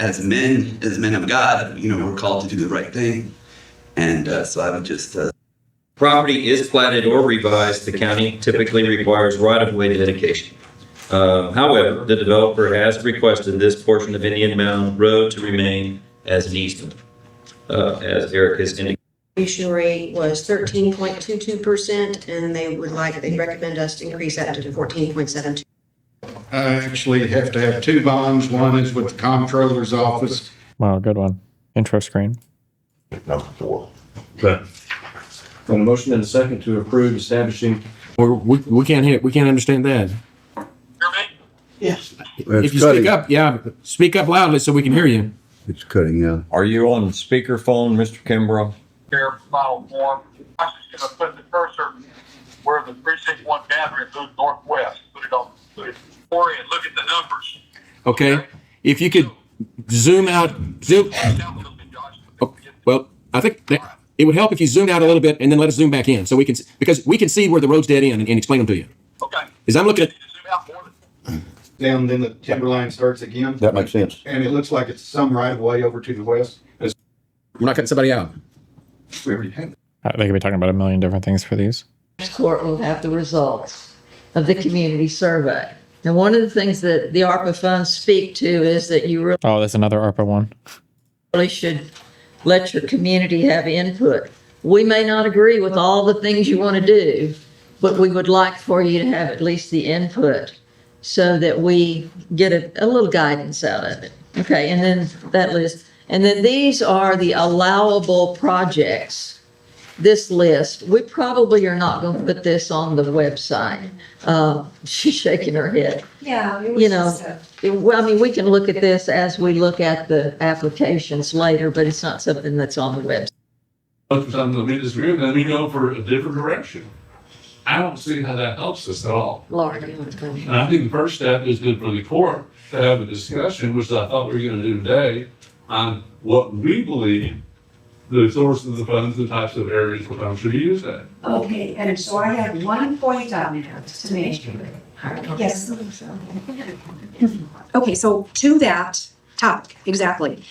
S16: as men of God, you know, we're called to do the right thing. And so I would just...
S17: Property is platted or revised, the county typically requires right-of-way dedication. However, the developer has requested this portion of Indian Mound Road to remain as an easement, as Eric has indicated.
S18: Distribution rate was 13.22%, and they recommend us to increase that to 14.72%.
S19: I actually have to have two bonds. One is with the comptroller's office.
S2: Wow, good one. Intro screen.
S19: Number 4.
S17: Okay.
S1: Got a motion and a second to approve establishing, or we can't understand that.
S19: Yes.
S1: If you speak up, speak up loudly so we can hear you.
S3: It's cutting out.
S5: Are you on speakerphone, Mr. Kimbrough?
S20: Here, final form. I'm just gonna put the cursor where the precinct 1 gathering goes northwest. Put it on the story and look at the numbers.
S1: Okay. If you could zoom out, well, I think that it would help if you zoomed out a little bit and then let us zoom back in so we can, because we can see where the road's dead end and explain them to you.
S20: Okay.
S1: As I'm looking at,
S19: Down, then the timberline starts again.
S3: That makes sense.
S19: And it looks like it's some right of way over to the west.
S1: we're not cutting somebody out.
S19: We already had it.
S2: They could be talking about a million different things for these.
S21: Court will have the results of the community survey. And one of the things that the ARPA funds speak to is that you
S2: Oh, there's another ARPA one.
S21: really should let your community have input. We may not agree with all the things you want to do, but we would like for you to have at least the input so that we get a little guidance out of it. Okay, and then that list. And then these are the allowable projects. This list, we probably are not going to put this on the website. She's shaking her head.
S18: Yeah.
S21: You know, well, I mean, we can look at this as we look at the applications later, but it's not something that's on the website.
S20: Sometimes let me disagree and let me go for a different direction. I don't see how that helps us at all.
S21: Lord.
S20: And I think the first step is good for the court to have a discussion, which I thought we were going to do today, on what we believe the source of the funds and types of areas the funds should be used at.
S18: Okay, and so I have one point on that to make. Yes.
S22: Okay, so to that topic, exactly.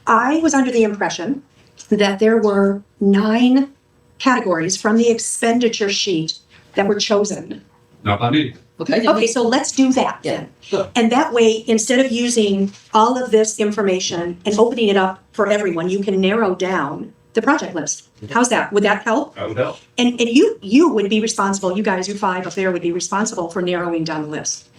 S22: I was under the impression that there were 9 categories from the expenditure sheet that were chosen.
S20: Not by me.
S22: Okay, so let's do that then. And that way, instead of using all of this information and opening it up for everyone, you can narrow down the project list. How's that? Would that help?
S20: That would help.
S22: And you would be responsible, you guys, you 5 up there would be responsible for narrowing down the list.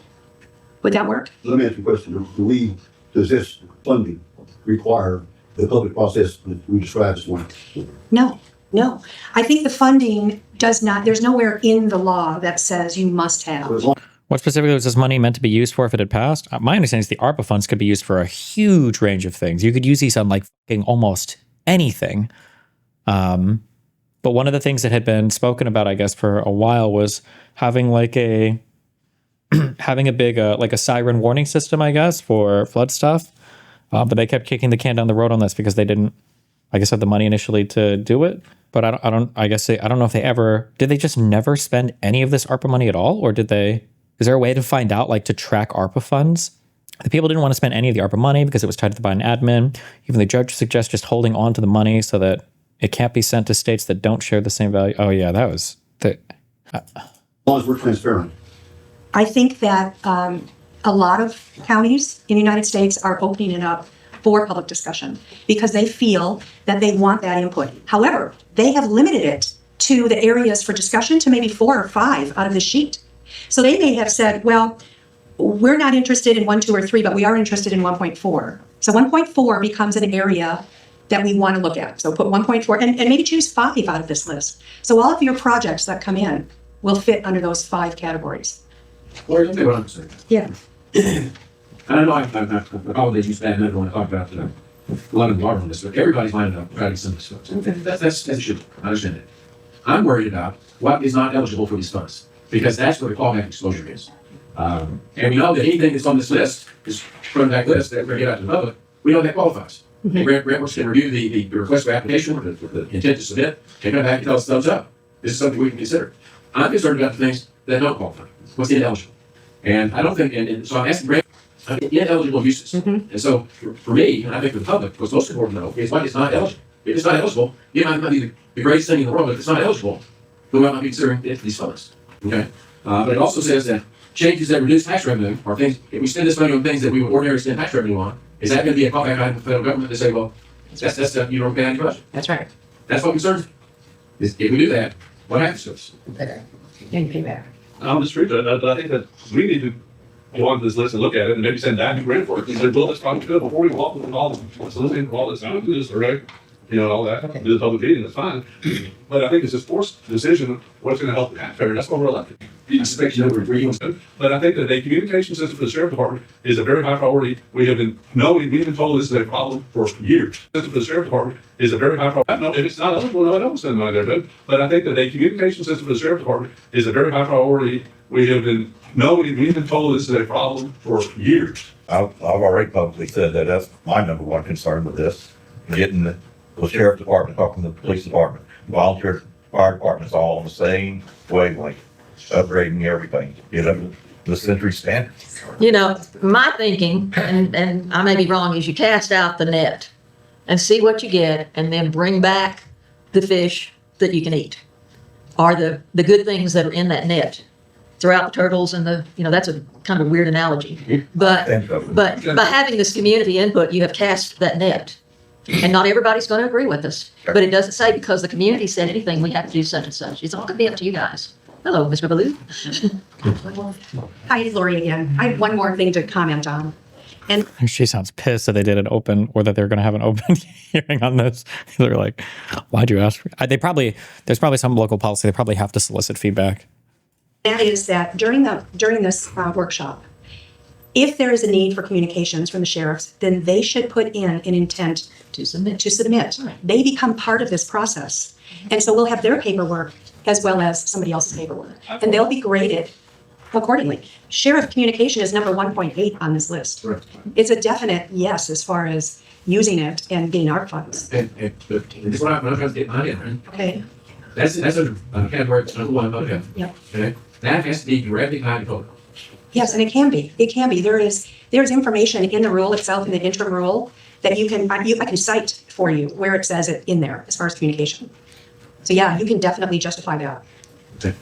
S22: Would that work?
S3: Let me ask you a question. Does this funding require the public process that we described this morning?
S22: No. I think the funding does not, there's nowhere in the law that says you must have.
S2: What specifically was this money meant to be used for if it had passed? My understanding is the ARPA funds could be used for a huge range of things. You could use these on like fucking almost anything. But one of the things that had been spoken about, I guess, for a while was having like a big like a siren warning system, I guess, for flood stuff. But they kept kicking the can down the road on this because they didn't, I guess, have the money initially to do it. But I don't know if they ever, did they just never spend any of this ARPA money at all? Or did they, is there a way to find out, like to track ARPA funds? The people didn't want to spend any of the ARPA money because it was tied to the Biden admin. Even the judge suggests just holding on to the money so that it can't be sent to states that don't share the same value. Oh yeah, that was the.
S3: As long as we're transparent.
S22: I think that a lot of counties in the United States are opening it up for public discussion because they feel that they want that input. However, they have limited it to the areas for discussion to maybe 4 or 5 out of the sheet. So they may have said, well, we're not interested in 1, 2, or 3, but we are interested in 1.4. So 1.4 becomes an area that we want to look at. So put 1.4 and maybe choose 5 out of this list. So all of your projects that come in will fit under those 5 categories.
S1: Well, let me what I'm saying.
S22: Yeah.
S1: I know I always use bad metal when I talk about London water on this, but everybody's lining up trying to send this funds. That's shit. I understand it. I'm worried about what is not eligible for these funds because that's where the callback exposure is. And we know that anything that's on this list, this front back list that we're going to get out to the public, we know that qualifies. Grant Works can review the request for application or the intent to submit, take it back and tell us thumbs up. This is something we can consider. I'm concerned about the things that don't qualify. What's ineligible? And I don't think, and so I'm asking Grant, ineligible uses. And so for me, and I think for the public, what's most important to know is what is not eligible. If it's not eligible, it might not be the greatest thing in the world, but if it's not eligible, we might not be considering these funds. Okay? But it also says that changes that reduce tax revenue are things, if we spend this money on things that we would ordinarily spend tax revenue on, is that going to be a callback item for the federal government to say, well, that's you don't pay out your budget?
S21: That's right.
S1: That's what concerns me. If we do that, what happens to us?
S21: And pay back.
S20: I'm just reading it. I think that we need to go on this list and look at it and maybe send that to Grant for it. He said, well, let's talk to it before we walk with all the soliciting all this. Do this, all right? all that, do the public meeting, that's fine. But I think it's a forced decision of what's gonna help the taxpayer, that's what we're elected.
S1: I suspect you know we're agreeing.
S20: But I think that a communication system for the sheriff department is a very high priority. We've been told this is a problem for years. System for the sheriff department is a very high priority. I don't know if it's not eligible, no, I don't send money there, but I think that a communication system for the sheriff department is a very high priority. We've been told this is a problem for years.
S6: I've already publicly said that that's my number one concern with this, getting the sheriff department talking to the police department, volunteer fire departments all on the same wavelength, upgrading everything, the century standard.
S21: My thinking, and I may be wrong, is you cast out the net and see what you get, and then bring back the fish that you can eat, or the good things that are in that net. Throw out the turtles and that's a kind of a weird analogy. But by having this community input, you have cast that net. And not everybody's going to agree with us. But it doesn't say because the community said anything, we have to do such and such. It's all going to be up to you guys. Hello, Mr. Baloo.
S22: Hi, it's Lori again. I have one more thing to comment on. And
S2: She sounds pissed that they did an open, or that they're going to have an open hearing on this. They're like, why'd you ask? There's probably some local policy. They probably have to solicit feedback.
S22: that is that during this workshop, if there is a need for communications from the sheriffs, then they should put in an intent to submit. They become part of this process. And so we'll have their paperwork as well as somebody else's paperwork. And they'll be graded accordingly. Sheriff communication is number 1.8 on this list.
S1: Right.
S22: It's a definite yes as far as using it and getting ARP funds.
S1: But this is what I'm trying to get behind it.
S22: Okay.
S1: That's a category that's number one public health.
S22: Yep.
S1: Okay. That has to be directly tied to public health.
S22: Yes, and it can be. It can be. There's information in the rule itself, in the interim rule, that I can cite for you where it says it in there as far as communication. So yeah, you can definitely justify that.
S1: Okay.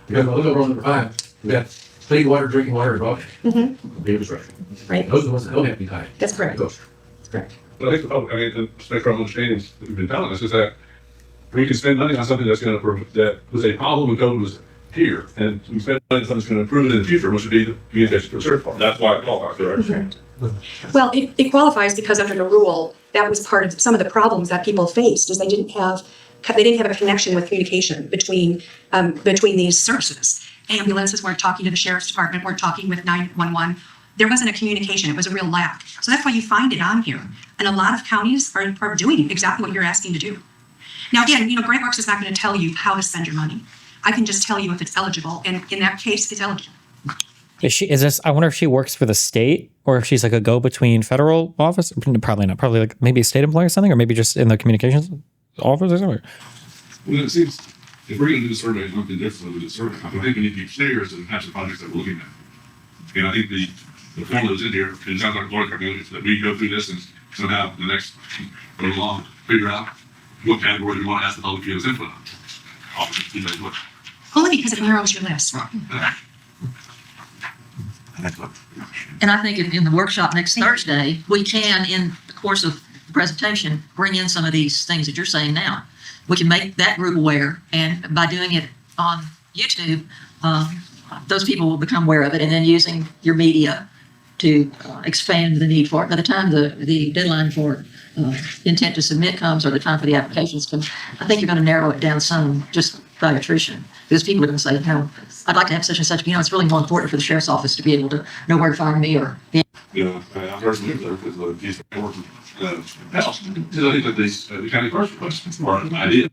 S1: Because look at rule number 5. We got clean water, drinking water, and water. The infrastructure.
S22: Right.
S1: Those are the ones that don't have to be tied.
S22: That's correct.
S1: That's
S22: correct.
S20: But I think the public, to make sure I'm understanding what you've been telling us, is that we can spend money on something that's going to that was a problem when COVID was here, and we spend money on something that's going to improve it in the future, which would be the communication for certified. That's why it qualifies, correct?
S22: Well, it qualifies because under the rule, that was part of some of the problems that people faced, is they didn't have a connection with communication between these services. Ambulances weren't talking to the sheriff's department, weren't talking with 911. There wasn't a communication, it was a real lack. So that's why you find it on here. And a lot of counties are doing exactly what you're asking to do. Now, again, Great Works is not going to tell you how to spend your money. I can just tell you if it's eligible, and in that case, it's eligible.
S2: I wonder if she works for the state, or if she's like a go-between federal office. Probably not. Probably like maybe a state employee or something, or maybe just in the communications office or something.
S20: Well, it seems if we're going to do a survey, it's nothing different with the survey. I think we need to be clear as to the types of projects that we're looking at. And I think the formula is in here, and it sounds like Lord recommended that we go through this and somehow the next go along, figure out what category we want to ask the public to give us input on.
S22: Only because it narrows your list.
S21: And I think in the workshop next Thursday, we can, in the course of the presentation, bring in some of these things that you're saying now. We can make that group aware, and by doing it on YouTube, those people will become aware of it, and then using your media to expand the need for it. By the time the deadline for intent to submit comes, or the time for the applications comes, I think you're going to narrow it down some just by attrition, because people are going to say, I'd like to have such and such. It's really more important for the sheriff's office to be able to know where to find me, or
S20: I personally think that these working helps. Because I think that the county clerk's questions are an idea.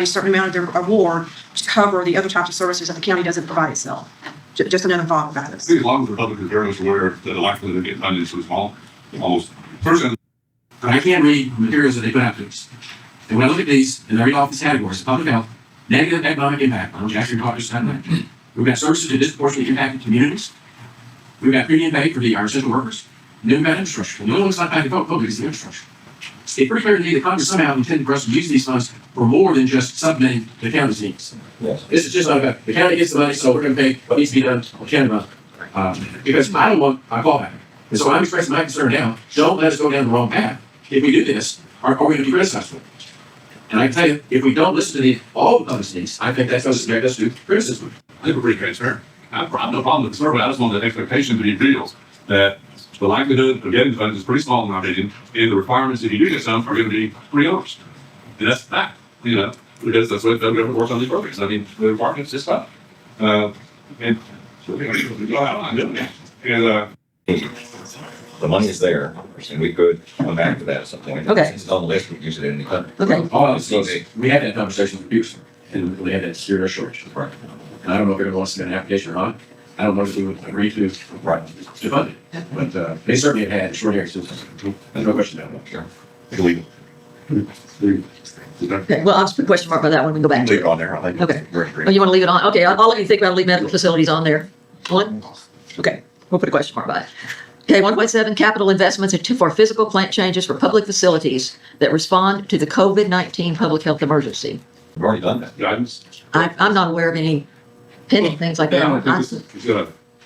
S18: A certain amount of their award to cover the other types of services that the county doesn't provide itself. Just another thought about it.
S20: I think as long as the public is very much aware that the likelihood of getting funded is so small, almost. First,
S1: I can't read materials that they put out to us. And when I look at these, and I read off these categories: public health, negative economic impact, which actually talked just about that. We've got services to disproportionately impacted communities. We've got premium pay for our essential workers. And then we've got infrastructure. And the only one that's not tied to public is the infrastructure. It's pretty clear to me that Congress somehow intended for us to use these funds for more than just supplementing the county's needs. Yes. This is just not about the county gets the money, so we're going to pay what needs to be done on county money. Because I don't want a callback. And so I'm expressing my concern now. Don't let us go down the wrong path. If we do this, are we going to be criticized for it? And I can tell you, if we don't listen to all the public's needs, I think that's going to subject us to criticism.
S20: I think we're pretty transparent. I have no problem with the survey. I just want the expectation to be real that the likelihood of getting funds is pretty small in my opinion, and the requirements, if you do get some, are going to be pretty onerous. And that's fact, because that's what the government works on these programs. I mean, the department's just tough. And so we go out on doing it. And
S5: The money is there, and we could come back to that at some point.
S21: Okay.
S5: It's on the list, we can use it at any time.
S21: Okay.
S1: All I see is, we had that conversation with Dukes, and we had that serious shortage.
S5: Right.
S1: And I don't know if everyone wants to get an application or not. I don't know if they would agree to fund it. But they certainly have had extraordinary systems. There's no question about that.
S5: Sure.
S21: Okay, well, I'll just put a question mark by that when we go back to
S6: Leave
S21: it.
S6: it on there, I think.
S21: Okay.
S6: Very great.
S21: Oh, you want to leave it on? Okay, I'll let you think about it, leave medical facilities on there. On? Okay, we'll put a question mark by it. Okay, 1.7, capital investments for physical plant changes for public facilities that respond to the COVID-19 public health emergency.
S5: We've already done that.
S20: guidance.
S21: I'm not aware of any pending things like that.
S20: Yeah, I think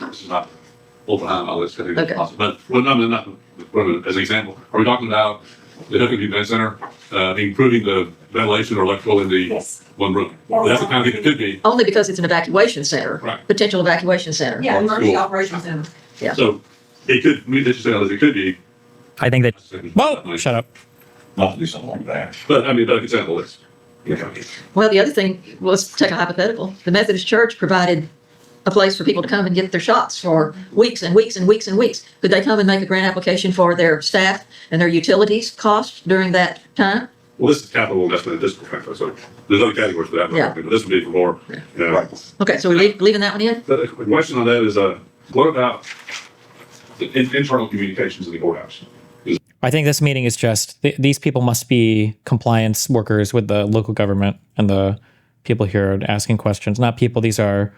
S20: this is not full behind all this, because it's
S21: Okay.
S20: possible. But, as an example, are we talking about the Hooker Event Center, improving the ventilation or electrical in the one room? That's the kind of thing it could be.
S21: Only because it's an evacuation center,
S20: Right.
S21: potential evacuation center.
S20: Yeah, emergency Cool.
S21: operations center. Yeah.
S20: So it could, it could be.
S2: I think that. Whoa! Shut up.
S5: Not to do something like that.
S20: But I mean, but it's on the list.
S21: Well, the other thing, let's take a hypothetical. The Methodist Church provided a place for people to come and get their shots for weeks and weeks and weeks and weeks. Could they come and make a grant application for their staff and their utilities costs during that time?
S20: Well, this is capital investment in this point, so there's other categories for that.
S21: Yeah.
S20: But this would be for more.
S21: Okay, so we're leaving that one in?
S20: The question on that is, what about internal communications in the courthouse?
S2: I think this meeting is just these people must be compliance workers with the local government and the people here asking questions. Not people. These are,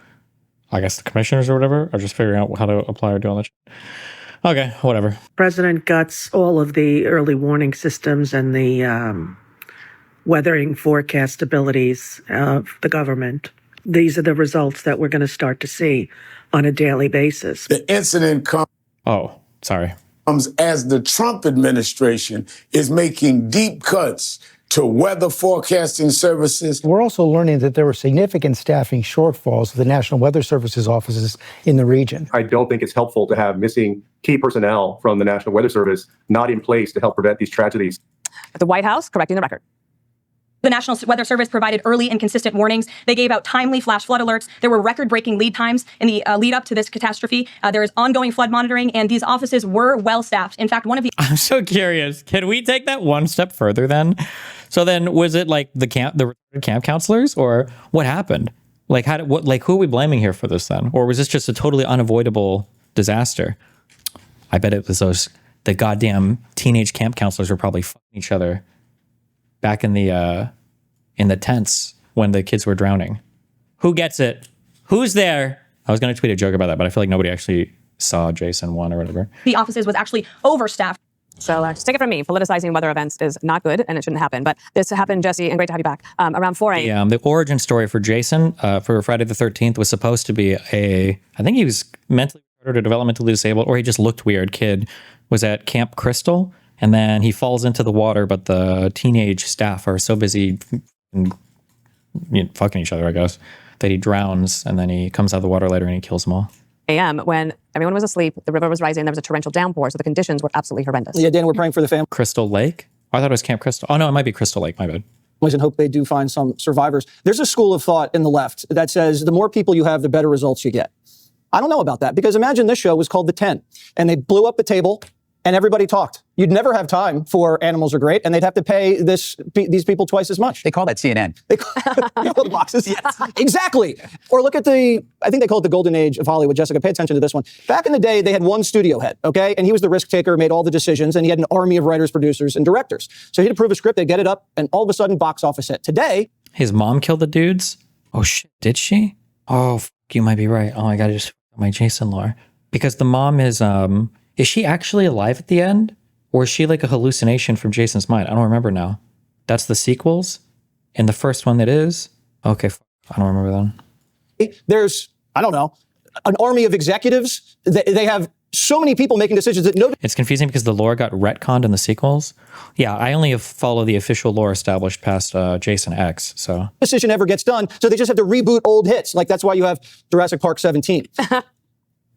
S2: I guess, the commissioners or whatever, are just figuring out how to apply or do all that shit. Okay, whatever.
S4: President guts all of the early warning systems and the weathering forecast abilities of the government. These are the results that we're going to start to see on a daily basis.
S7: The incident comes as the Trump administration is making deep cuts to weather forecasting services.
S9: We're also learning that there were significant staffing shortfalls of the National Weather Service's offices in the region.
S24: I don't think it's helpful to have missing key personnel from the National Weather Service not in place to help prevent these tragedies.
S25: The White House correcting the record. The National Weather Service provided early and consistent warnings. They gave out timely flash flood alerts. There were record-breaking lead times in the lead up to this catastrophe. There is ongoing flood monitoring, and these offices were well staffed. In fact, one of the—
S2: I'm so curious. Can we take that one step further then? So then, was it like the camp counselors, or what happened? Like, who are we blaming here for this then? Or was this just a totally unavoidable disaster? I bet it was the goddamn teenage camp counselors were probably fucking each other back in the tents when the kids were drowning. Who gets it? Who's there? I was going to tweet a joke about that, but I feel like nobody actually saw Jason 1 or whatever.
S25: The offices was actually overstaffed.
S26: So just take it from me, politicizing weather events is not good and it shouldn't happen. But this happened, Jesse, and great to have you back. Around 4 a.m.
S2: The origin story for Jason for Friday the 13th was supposed to be I think he was mentally retarded or developmentally disabled, or he just looked weird kid, was at Camp Crystal. And then he falls into the water, but the teenage staff are so busy fucking each other, I guess, that he drowns, and then he comes out of the water later and he kills them all.
S26: a.m. when everyone was asleep, the river was rising, there was a torrential downpour, so the conditions were absolutely horrendous.
S27: Yeah, Dan, we're praying for the family.
S2: Crystal Lake? I thought it was Camp Crystal. Oh, no, it might be Crystal Lake. My bad.
S27: And hope they do find some survivors. There's a school of thought in the left that says the more people you have, the better results you get. I don't know about that, because imagine this show was called The 10, and they blew up the table, and everybody talked. You'd never have time for Animals Are Great, and they'd have to pay these people twice as much.
S28: They call that CNN.
S27: They call the boxes. Yes, exactly. Or look at I think they call it the golden age of Hollywood. Jessica, pay attention to this one. Back in the day, they had one studio head, okay? And he was the risk taker, made all the decisions, and he had an army of writers, producers, and directors. So he'd approve a script, they'd get it up, and all of a sudden, box office hit. Today—
S2: His mom killed the dudes? Oh, shit. Did she? Oh, you might be right. Oh, I gotta just my Jason lore. Because the mom is she actually alive at the end? Or is she like a hallucination from Jason's mind? I don't remember now. That's the sequels? And the first one that is? Okay, I don't remember then.
S27: There's, I don't know, an army of executives. They have so many people making decisions that nobody—
S2: It's confusing because the lore got retconned in the sequels. Yeah, I only follow the official lore established past Jason X, so.
S27: Decision ever gets done, so they just have to reboot old hits. Like, that's why you have Jurassic Park 17.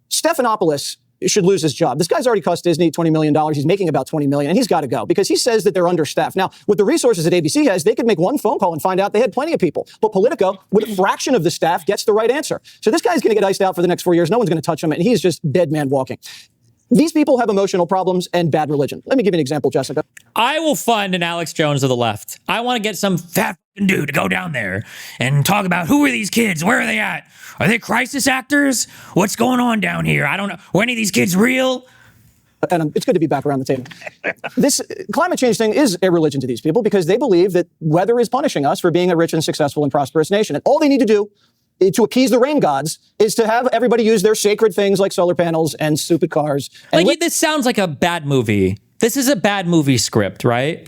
S27: Stephanopoulos should lose his job. This guy's already cost Disney $20 million. He's making about $20 million, and he's got to go because he says that they're understaffed. Now, with the resources that ABC has, they could make one phone call and find out they had plenty of people. But Politico, with a fraction of the staff, gets the right answer. So this guy's going to get iced out for the next 4 years. No one's going to touch him, and he's just dead man walking. These people have emotional problems and bad religion. Let me give you an example, Jessica.
S2: I will fund an Alex Jones of the left. I want to get some fat dude to go down there and talk about who are these kids? Where are they at? Are they crisis actors? What's going on down here? I don't know. Were any of these kids real?
S27: And it's good to be back around the table. This climate change thing is a religion to these people because they believe that weather is punishing us for being a rich and successful and prosperous nation. And all they need to do to appease the rain gods is to have everybody use their sacred things like solar panels and stupid cars. And
S2: Like, this sounds like a bad movie. This is a bad movie script, right?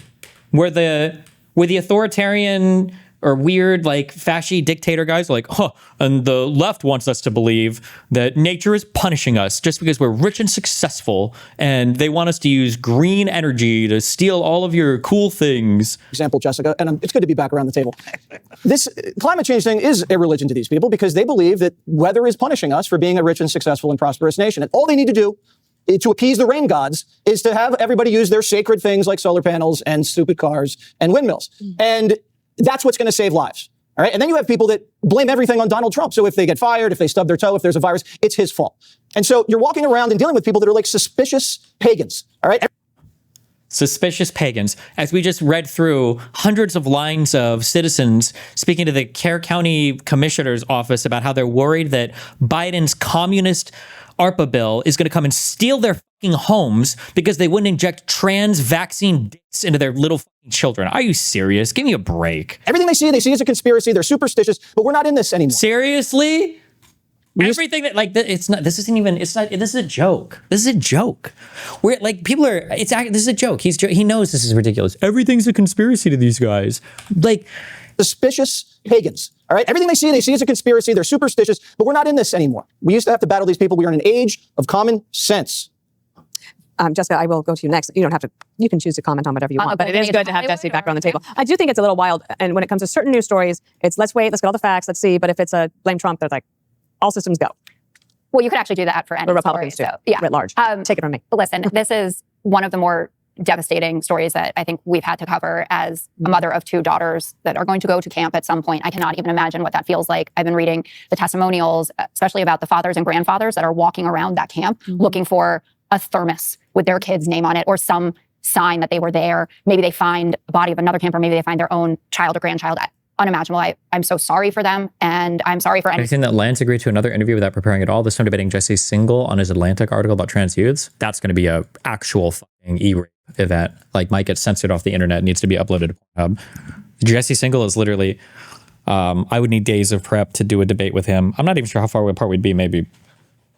S2: Where the authoritarian or weird, like, fasci dictator guys are like, and the left wants us to believe that nature is punishing us just because we're rich and successful, and they want us to use green energy to steal all of your cool things.
S27: Example, Jessica, and it's good to be back around the table. This climate change thing is a religion to these people because they believe that weather is punishing us for being a rich and successful and prosperous nation. And all they need to do to appease the rain gods is to have everybody use their sacred things like solar panels and stupid cars and windmills. And that's what's going to save lives. All right. And then you have people that blame everything on Donald Trump. So if they get fired, if they stub their toe, if there's a virus, it's his fault. And so you're walking around and dealing with people that are like suspicious pagans. All right.
S2: Suspicious pagans. As we just read through hundreds of lines of citizens speaking to the Kerr County Commissioner's office about how they're worried that Biden's communist ARPA bill is going to come and steal their fucking homes because they wouldn't inject trans vaccine dicks into their little fucking children. Are you serious? Give me a break.
S27: Everything they see as a conspiracy. They're superstitious, but we're not in this anymore.
S2: Seriously? Everything that, like, it's not, this isn't even, it's not, this is a joke. This is a joke. We're like, people are, this is a joke. He knows this is ridiculous. Everything's a conspiracy to these guys. Like,
S27: suspicious pagans. All right. Everything they see as a conspiracy. They're superstitious, but we're not in this anymore. We used to have to battle these people. We are in an age of common sense.
S26: Jessica, I will go to you next. You don't have to, you can choose to comment on whatever you want, but it is good to have Jesse back around the table. I do think it's a little wild. And when it comes to certain news stories, it's let's wait, let's get all the facts, let's see. But if it's a blame Trump, they're like, all systems go.
S8: Well, you could actually do that for any
S26: Republicans
S8: story.
S26: too,
S8: So, yeah.
S26: writ large. Take it from me.
S8: Listen, this is one of the more devastating stories that I think we've had to cover as a mother of two daughters that are going to go to camp at some point. I cannot even imagine what that feels like. I've been reading the testimonials, especially about the fathers and grandfathers that are walking around that camp looking for a thermos with their kid's name on it or some sign that they were there. Maybe they find a body of another camper, maybe they find their own child or grandchild. Unimaginable. I'm so sorry for them, and I'm sorry for
S2: anything that Lance agreed to another interview without preparing at all. This time debating Jesse Singal on his Atlantic article about trans youths. That's going to be a actual fucking E-rape event. Like, might get censored off the internet, needs to be uploaded to Pornhub. Jesse Singal is literally, I would need days of prep to do a debate with him. I'm not even sure how far apart we'd be, maybe,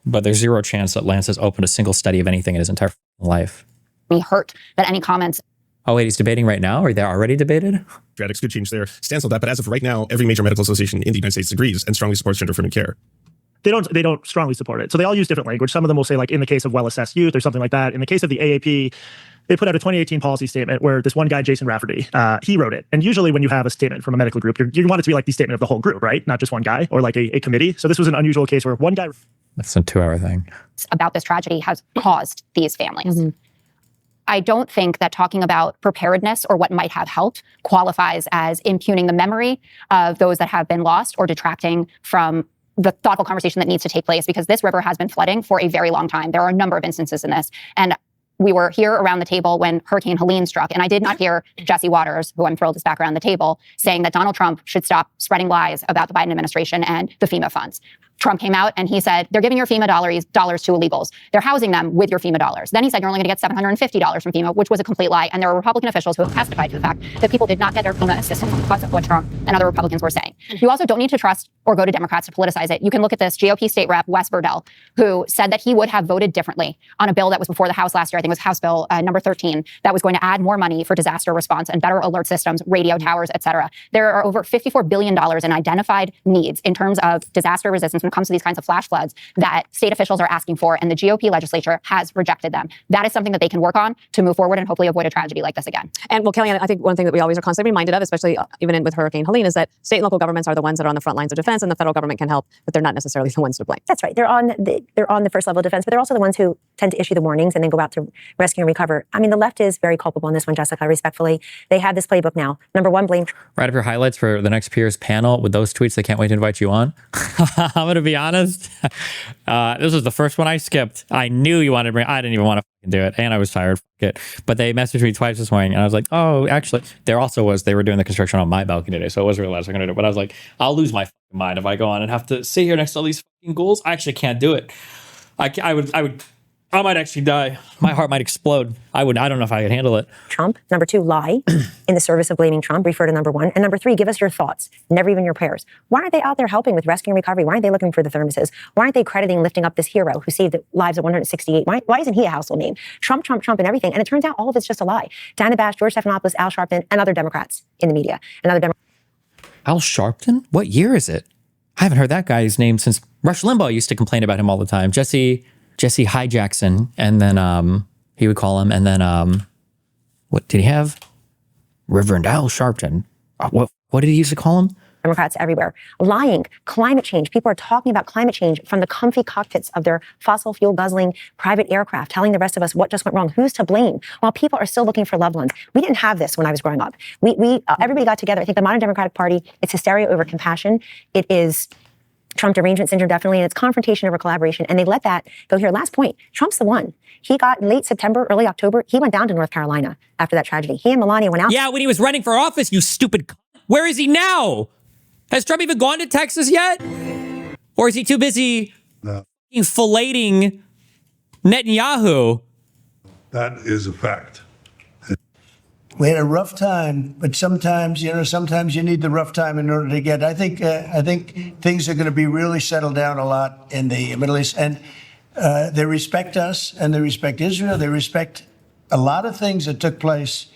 S2: but there's zero chance that Lance has opened a single study of anything in his entire life.
S8: Me hurt that any comments.
S2: Oh, wait, he's debating right now? Or they already debated?
S11: Strategics could change their stance on that, but as of right now, every major medical association in the United States agrees and strongly supports gender-affirming care.
S12: They don't strongly support it. So they all use different language. Some of them will say, like, in the case of well-assessed youth or something like that. In the case of the AAP, they put out a 2018 policy statement where this one guy, Jason Rafferty, he wrote it. And usually when you have a statement from a medical group, you want it to be like the statement of the whole group, right? Not just one guy or like a committee. So this was an unusual case where one guy...
S2: That's a 2-hour thing.
S8: ...about this tragedy has caused these families. I don't think that talking about preparedness or what might have helped qualifies as impugning the memory of those that have been lost or detracting from the thoughtful conversation that needs to take place, because this river has been flooding for a very long time. There are a number of instances in this. And we were here around the table when Hurricane Helene struck, and I did not hear Jesse Waters, who I'm thrilled is back around the table, saying that Donald Trump should stop spreading lies about the Biden administration and the FEMA funds. Trump came out and he said, they're giving your FEMA dollars to illegals. They're housing them with your FEMA dollars. Then he said, you're only going to get $750 from FEMA, which was a complete lie. And there were Republican officials who have testified to the fact that people did not get their FEMA assistance because of what Trump and other Republicans were saying. You also don't need to trust or go to Democrats to politicize it. You can look at this GOP state rep, Wes Burdell, who said that he would have voted differently on a bill that was before the House last year. I think it was House Bill number 13, that was going to add more money for disaster response and better alert systems, radio towers, et cetera. There are over $54 billion in identified needs in terms of disaster resistance when it comes to these kinds of flash floods that state officials are asking for, and the GOP legislature has rejected them. That is something that they can work on to move forward and hopefully avoid a tragedy like this again.
S26: And well, Kellyanne, I think one thing that we always are constantly reminded of, especially even with Hurricane Helene, is that state and local governments are the ones that are on the front lines of defense, and the federal government can help, but they're not necessarily the ones to blame.
S18: That's right. They're on the first level of defense, but they're also the ones who
S10: tend to issue the warnings and then go out to rescue and recover. I mean, the left is very culpable in this one, Jessica, respectfully. They have this playbook now. Number one, blame.
S2: Write up your highlights for the next peers panel with those tweets. They can't wait to invite you on. I'm going to be honest. This was the first one I skipped. I knew you wanted to bring, I didn't even want to do it. And I was tired. It. But they messaged me twice this morning and I was like, oh, actually, there also was, they were doing the construction on my balcony today. So it was realized I'm going to do it. But I was like, I'll lose my mind if I go on and have to sit here next to all these fucking ghouls. I actually can't do it. I might actually die. My heart might explode. I don't know if I could handle it.
S10: Trump. Number two, lie in the service of blaming Trump. Refer to number one. And number three, give us your thoughts. Never even your prayers. Why aren't they out there helping with rescue and recovery? Why aren't they looking for the thermoses? Why aren't they crediting lifting up this hero who saved the lives of 168? Why isn't he a household name? Trump, Trump, Trump, and everything. And it turns out all of it's just a lie. Diana Bash, George Stephanopoulos, Al Sharpton, and other Democrats in the media.
S2: Al Sharpton? What year is it? I haven't heard that guy's name since Rush Limbaugh used to complain about him all the time. Jesse Hy Jackson, and then he would call him, and then what did he have? Reverend Al Sharpton. What did he used to call him?
S10: Democrats everywhere. Lying, climate change. People are talking about climate change from the comfy cockpits of their fossil fuel guzzling private aircraft, telling the rest of us what just went wrong. Who's to blame? While people are still looking for loved ones. We didn't have this when I was growing up. Everybody got together. I think the modern Democratic Party, it's hysteria over compassion. It is Trump derangement syndrome, definitely, and it's confrontation over collaboration. And they let that go here. Last point, Trump's the one. He got in late September, early October, he went down to North Carolina after that tragedy. He and Melania went out.
S2: Yeah, when he was running for office, you stupid. Where is he now? Has Trump even gone to Texas yet? Or is he too busy filleting Netanyahu?
S13: That is a fact.
S14: We had a rough time, but sometimes you need the rough time in order to get. I think things are going to be really settled down a lot in the Middle East, and they respect us, and they respect Israel. They respect a lot of things that took place